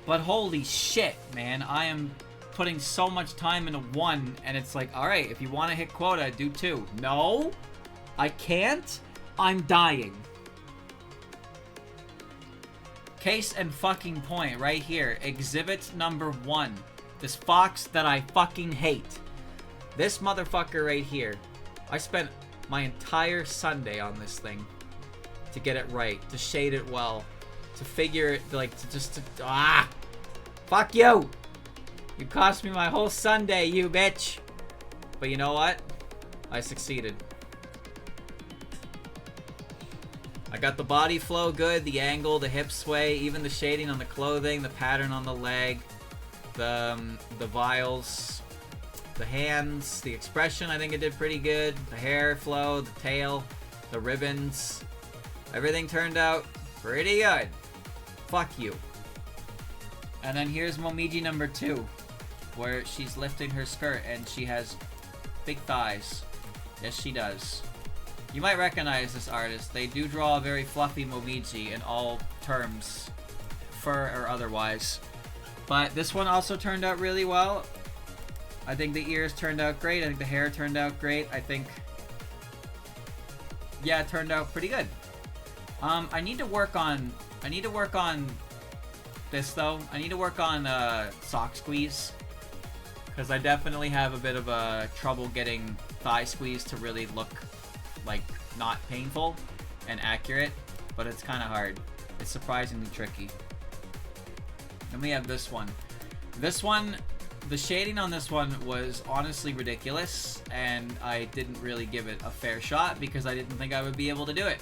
but holy shit, man, I am putting so much time into one, and it's like, alright, if you want to hit quota, do 2. No, I can't. I'm dying. Case and fucking point right here. Exhibit number 1. This fox that I fucking hate. This motherfucker right here. I spent my entire Sunday on this thing to get it right, to shade it well, to figure it, like, fuck you! You cost me my whole Sunday, you bitch! But you know what? I succeeded. I got the body flow good, the angle, the hip sway, even the shading on the clothing, the pattern on the leg, the vials, the hands, the expression, I think it did pretty good, the hair flow, the tail, the ribbons. Everything turned out pretty good. Fuck you. And then here's Momiji number 2, where she's lifting her skirt and she has big thighs. Yes, she does. You might recognize this artist. They do draw a very fluffy Momiji in all terms, fur or otherwise. But this one also turned out really well. I think the ears turned out great. I think the hair turned out great. I think, yeah, it turned out pretty good. I need to work on this though. I need to work on sock squeeze, because I definitely have a bit of a trouble getting thigh squeeze to really look like not painful and accurate, but it's kind of hard. It's surprisingly tricky. Then we have this one. This one, the shading on this one was honestly ridiculous, and I didn't really give it a fair shot because I didn't think I would be able to do it.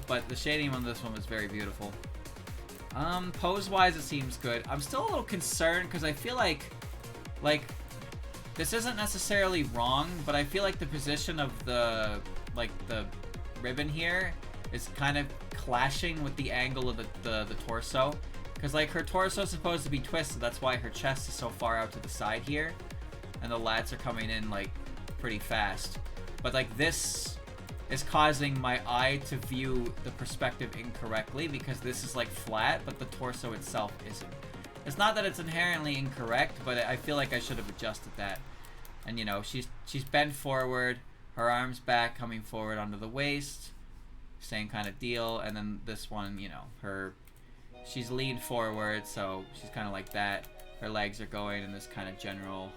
But the shading on this one was very beautiful. Pose-wise, it seems good. I'm still a little concerned because I feel like this isn't necessarily wrong, but I feel like the position of the ribbon here is kind of clashing with the angle of the torso. Because, like, her torso is supposed to be twisted, that's why her chest is so far out to the side here. And the lats are coming in, like, pretty fast. But, like, this is causing my eye to view the perspective incorrectly because this is, like, flat, but the torso itself isn't. It's not that it's inherently incorrect, but I feel like I should have adjusted that. And, you know, she's bent forward, her arms back, coming forward onto the waist, same kind of deal. And then this one, you know, she's leaned forward, so she's kind of like that. Her legs are going in this kind of general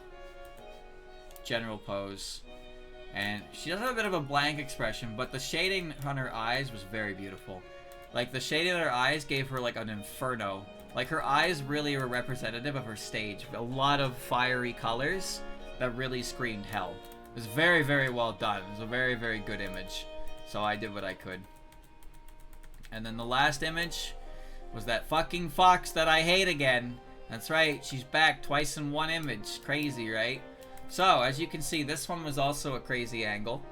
pose. And she does have a bit of a blank expression, but the shading on her eyes was very beautiful. Like, the shading on her eyes gave her, like, an inferno. Like, her eyes really were representative of her stage. A lot of fiery colors that really screamed hell. It was very, very well done. It was a very, very good image. So I did what I could. And then the last image was that fucking fox that I hate again. That's right, she's back twice in one image. Crazy, right? So, as you can see, this one was also a crazy angle.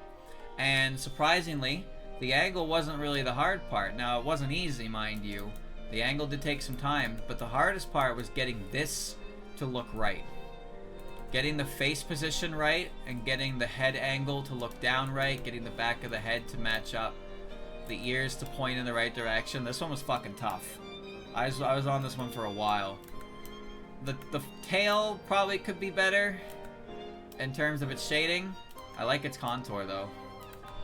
And surprisingly, the angle wasn't really the hard part. Now, it wasn't easy, mind you. The angle did take some time, but the hardest part was getting this to look right. Getting the face position right, and getting the head angle to look down right, getting the back of the head to match up, the ears to point in the right direction. This one was fucking tough. I was on this one for a while. The tail probably could be better in terms of its shading. I like its contour though.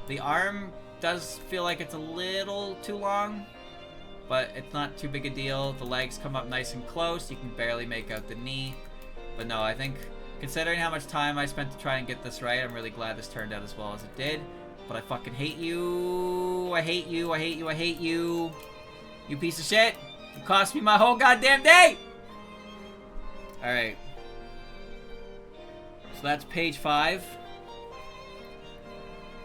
The arm does feel like it's a little too long, but it's not too big a deal. The legs come up nice and close. You can barely make out the knee. But no, I think considering how much time I spent to try and get this right, I'm really glad this turned out as well as it did. But I fucking hate you. I hate you. I hate you. I hate you. You piece of shit. You cost me my whole goddamn day. Alright. So that's page 5.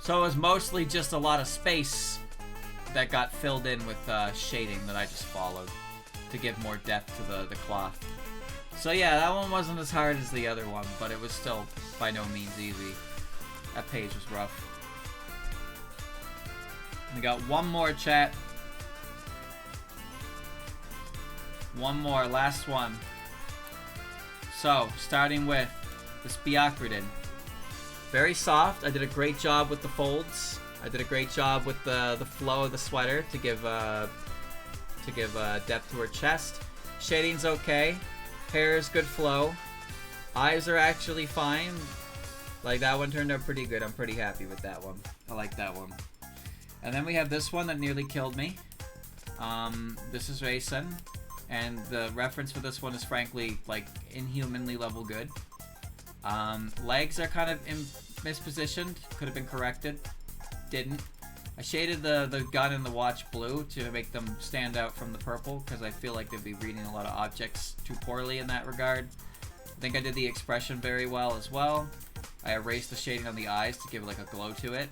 So it was mostly just a lot of space that got filled in with shading that I just followed to give more depth to the cloth. So yeah, that one wasn't as hard as the other one, but it was still by no means easy. That page was rough. We got one more, chat. One more, last one. So, starting with this Byakuren. Very soft. I did a great job with the folds. I did a great job with the flow of the sweater to give depth to her chest. Shading's okay. Hair is good flow. Eyes are actually fine. Like, that one turned out pretty good. I'm pretty happy with that one. I like that one. And then we have this one that nearly killed me. This is Raisin. And the reference for this one is frankly, like, inhumanly level good. Legs are kind of mispositioned. Could have been corrected. Didn't. I shaded the gun and the watch blue to make them stand out from the purple, because I feel like they'd be reading a lot of objects too poorly in that regard. I think I did the expression very well as well. I erased the shading on the eyes to give like a glow to it,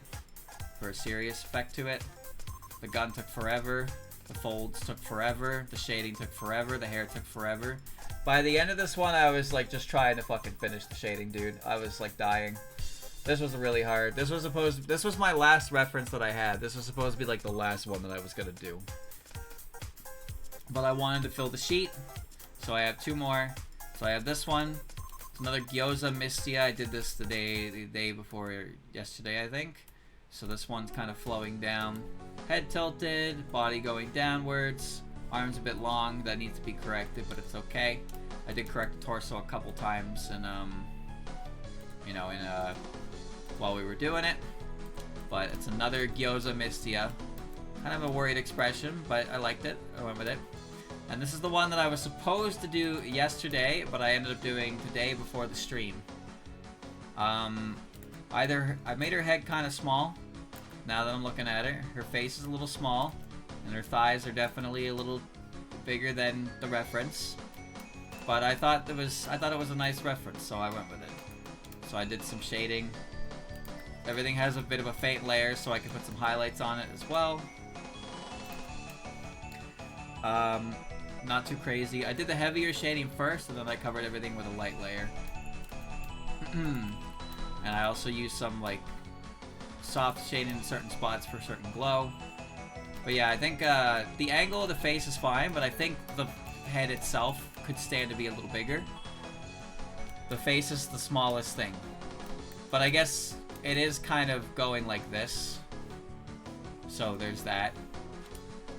for a serious effect to it. The gun took forever. The folds took forever. The shading took forever. The hair took forever. By the end of this one, I was like just trying to fucking finish the shading, dude. I was like dying. This was really hard. This was my last reference that I had. This was supposed to be like the last one that I was gonna do. But I wanted to fill the sheet, so I have two more. So I have this one. It's another Gyoza Mistia. I did this the day before yesterday, I think. So this one's kind of flowing down. Head tilted, body going downwards. Arms a bit long. That needs to be corrected, but it's okay. I did correct the torso a couple times, and while we were doing it. But it's another Gyoza Mistia. Kind of a worried expression, but I liked it. I went with it. And this is the one that I was supposed to do yesterday, but I ended up doing today before the stream. I made her head kind of small. Now that I'm looking at her, her face is a little small, and her thighs are definitely a little bigger than the reference. But I thought it was a nice reference, so I went with it. So I did some shading. Everything has a bit of a faint layer, so I can put some highlights on it as well. Not too crazy. I did the heavier shading first, and then I covered everything with a light layer. And I also used some like soft shading in certain spots for certain glow. But yeah, I think the angle of the face is fine, but I think the head itself could stand to be a little bigger. The face is the smallest thing. But I guess it is kind of going like this. So there's that.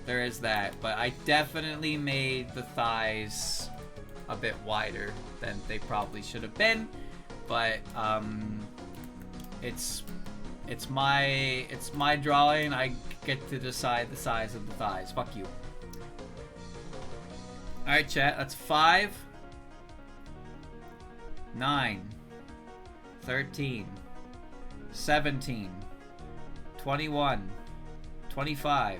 There is that. But I definitely made the thighs a bit wider than they probably should have been. But it's my drawing. I get to decide the size of the thighs. Fuck you. Alright, chat. That's 5, 9, 13, 17, 21, 25,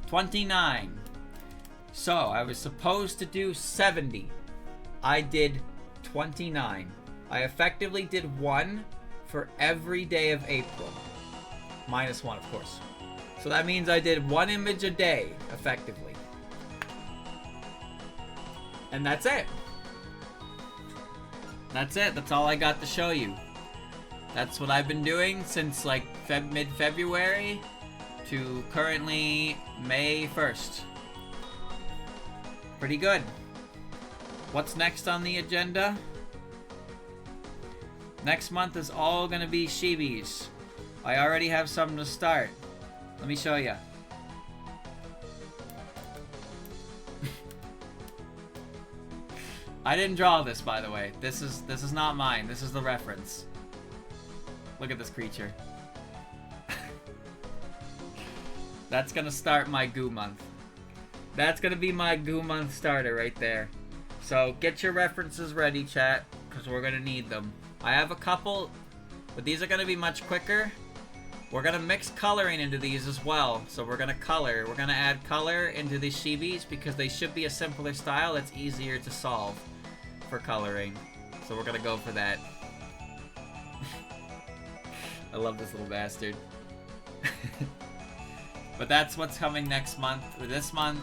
29. So, I was supposed to do 70. I did 29. I effectively did 1 for every day of April. Minus 1, of course. So that means I did 1 image a day, effectively. And that's it. That's it. That's all I got to show you. That's what I've been doing since like mid-February to currently May 1st. Pretty good. What's next on the agenda? Next month is all gonna be Shibis. I already have some to start. Let me show you. I didn't draw this, by the way. This is not mine. This is the reference. Look at this creature. That's gonna start my goo month. That's gonna be my goo month starter right there. So get your references ready, chat, because we're gonna need them. I have a couple, but these are gonna be much quicker. We're gonna mix coloring into these as well. So we're gonna color. We're gonna add color into these Shibis because they should be a simpler style that's easier to solve for coloring. So we're gonna go for that. I love this little bastard. But that's what's coming next month. Or this month,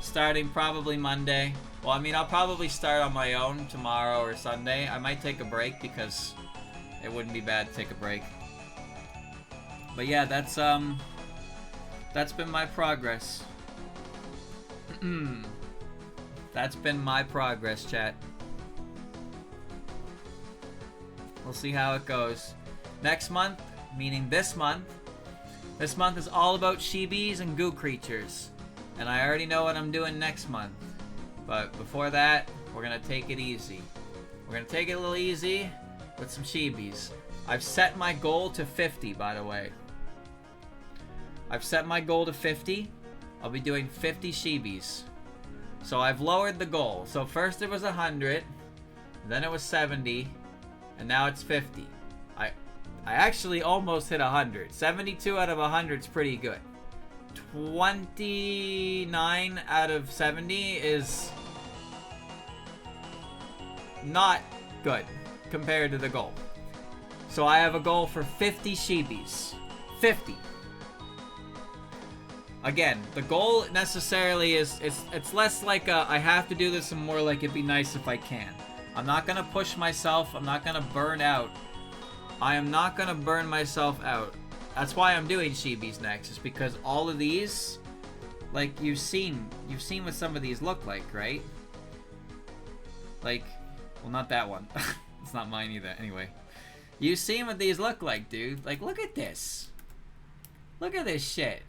starting probably Monday. Well, I mean, I'll probably start on my own tomorrow or Sunday. I might take a break because it wouldn't be bad to take a break. But yeah, that's been my progress. That's been my progress, chat. We'll see how it goes. Next month, meaning this month is all about Shibis and goo creatures. And I already know what I'm doing next month. But before that, we're gonna take it easy. We're gonna take it a little easy with some Shibis. I've set my goal to 50, by the way. I've set my goal to 50. I'll be doing 50 Shibis. So I've lowered the goal. So first it was 100, then it was 70, and now it's 50. I actually almost hit 100. 72 out of 100 is pretty good. 29 out of 70 is not good compared to the goal. So I have a goal for 50 Shibis. 50. Again, the goal necessarily is it's less like I have to do this and more like it'd be nice if I can. I'm not gonna push myself. I'm not gonna burn out. I am not gonna burn myself out. That's why I'm doing Shibis next, is because all of these, like you've seen what some of these look like, right? Like, well, not that one. It's not mine either. Anyway, you've seen what these look like, dude. Like, look at this. Look at this shit.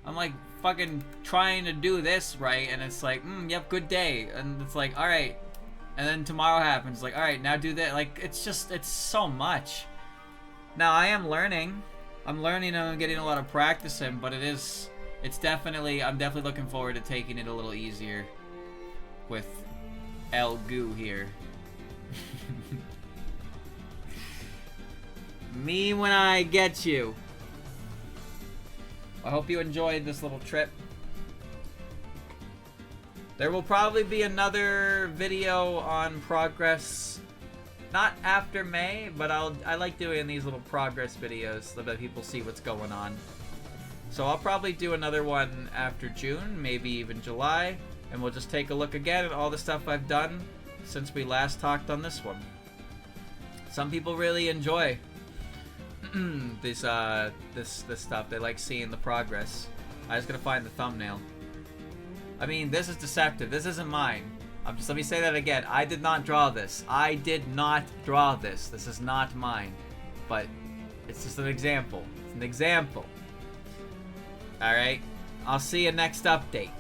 I'm like fucking trying to do this right, and it's like, yep, good day. And it's like, alright. And then tomorrow happens, like, alright, now do that. Like, it's so much. Now, I am learning. I'm learning and I'm getting a lot of practice in, but I'm definitely looking forward to taking it a little easier with El Goo here. Me when I get you. I hope you enjoyed this little trip. There will probably be another video on progress, not after May, but I like doing these little progress videos so that people see what's going on. So I'll probably do another one after June, maybe even July, and we'll just take a look again at all the stuff I've done since we last talked on this one. Some people really enjoy this stuff. They like seeing the progress. I just gotta find the thumbnail. I mean, this is deceptive. This isn't mine. Let me say that again. I did not draw this. I did not draw this. This is not mine. But it's just an example. It's an example. Alright? I'll see you next update.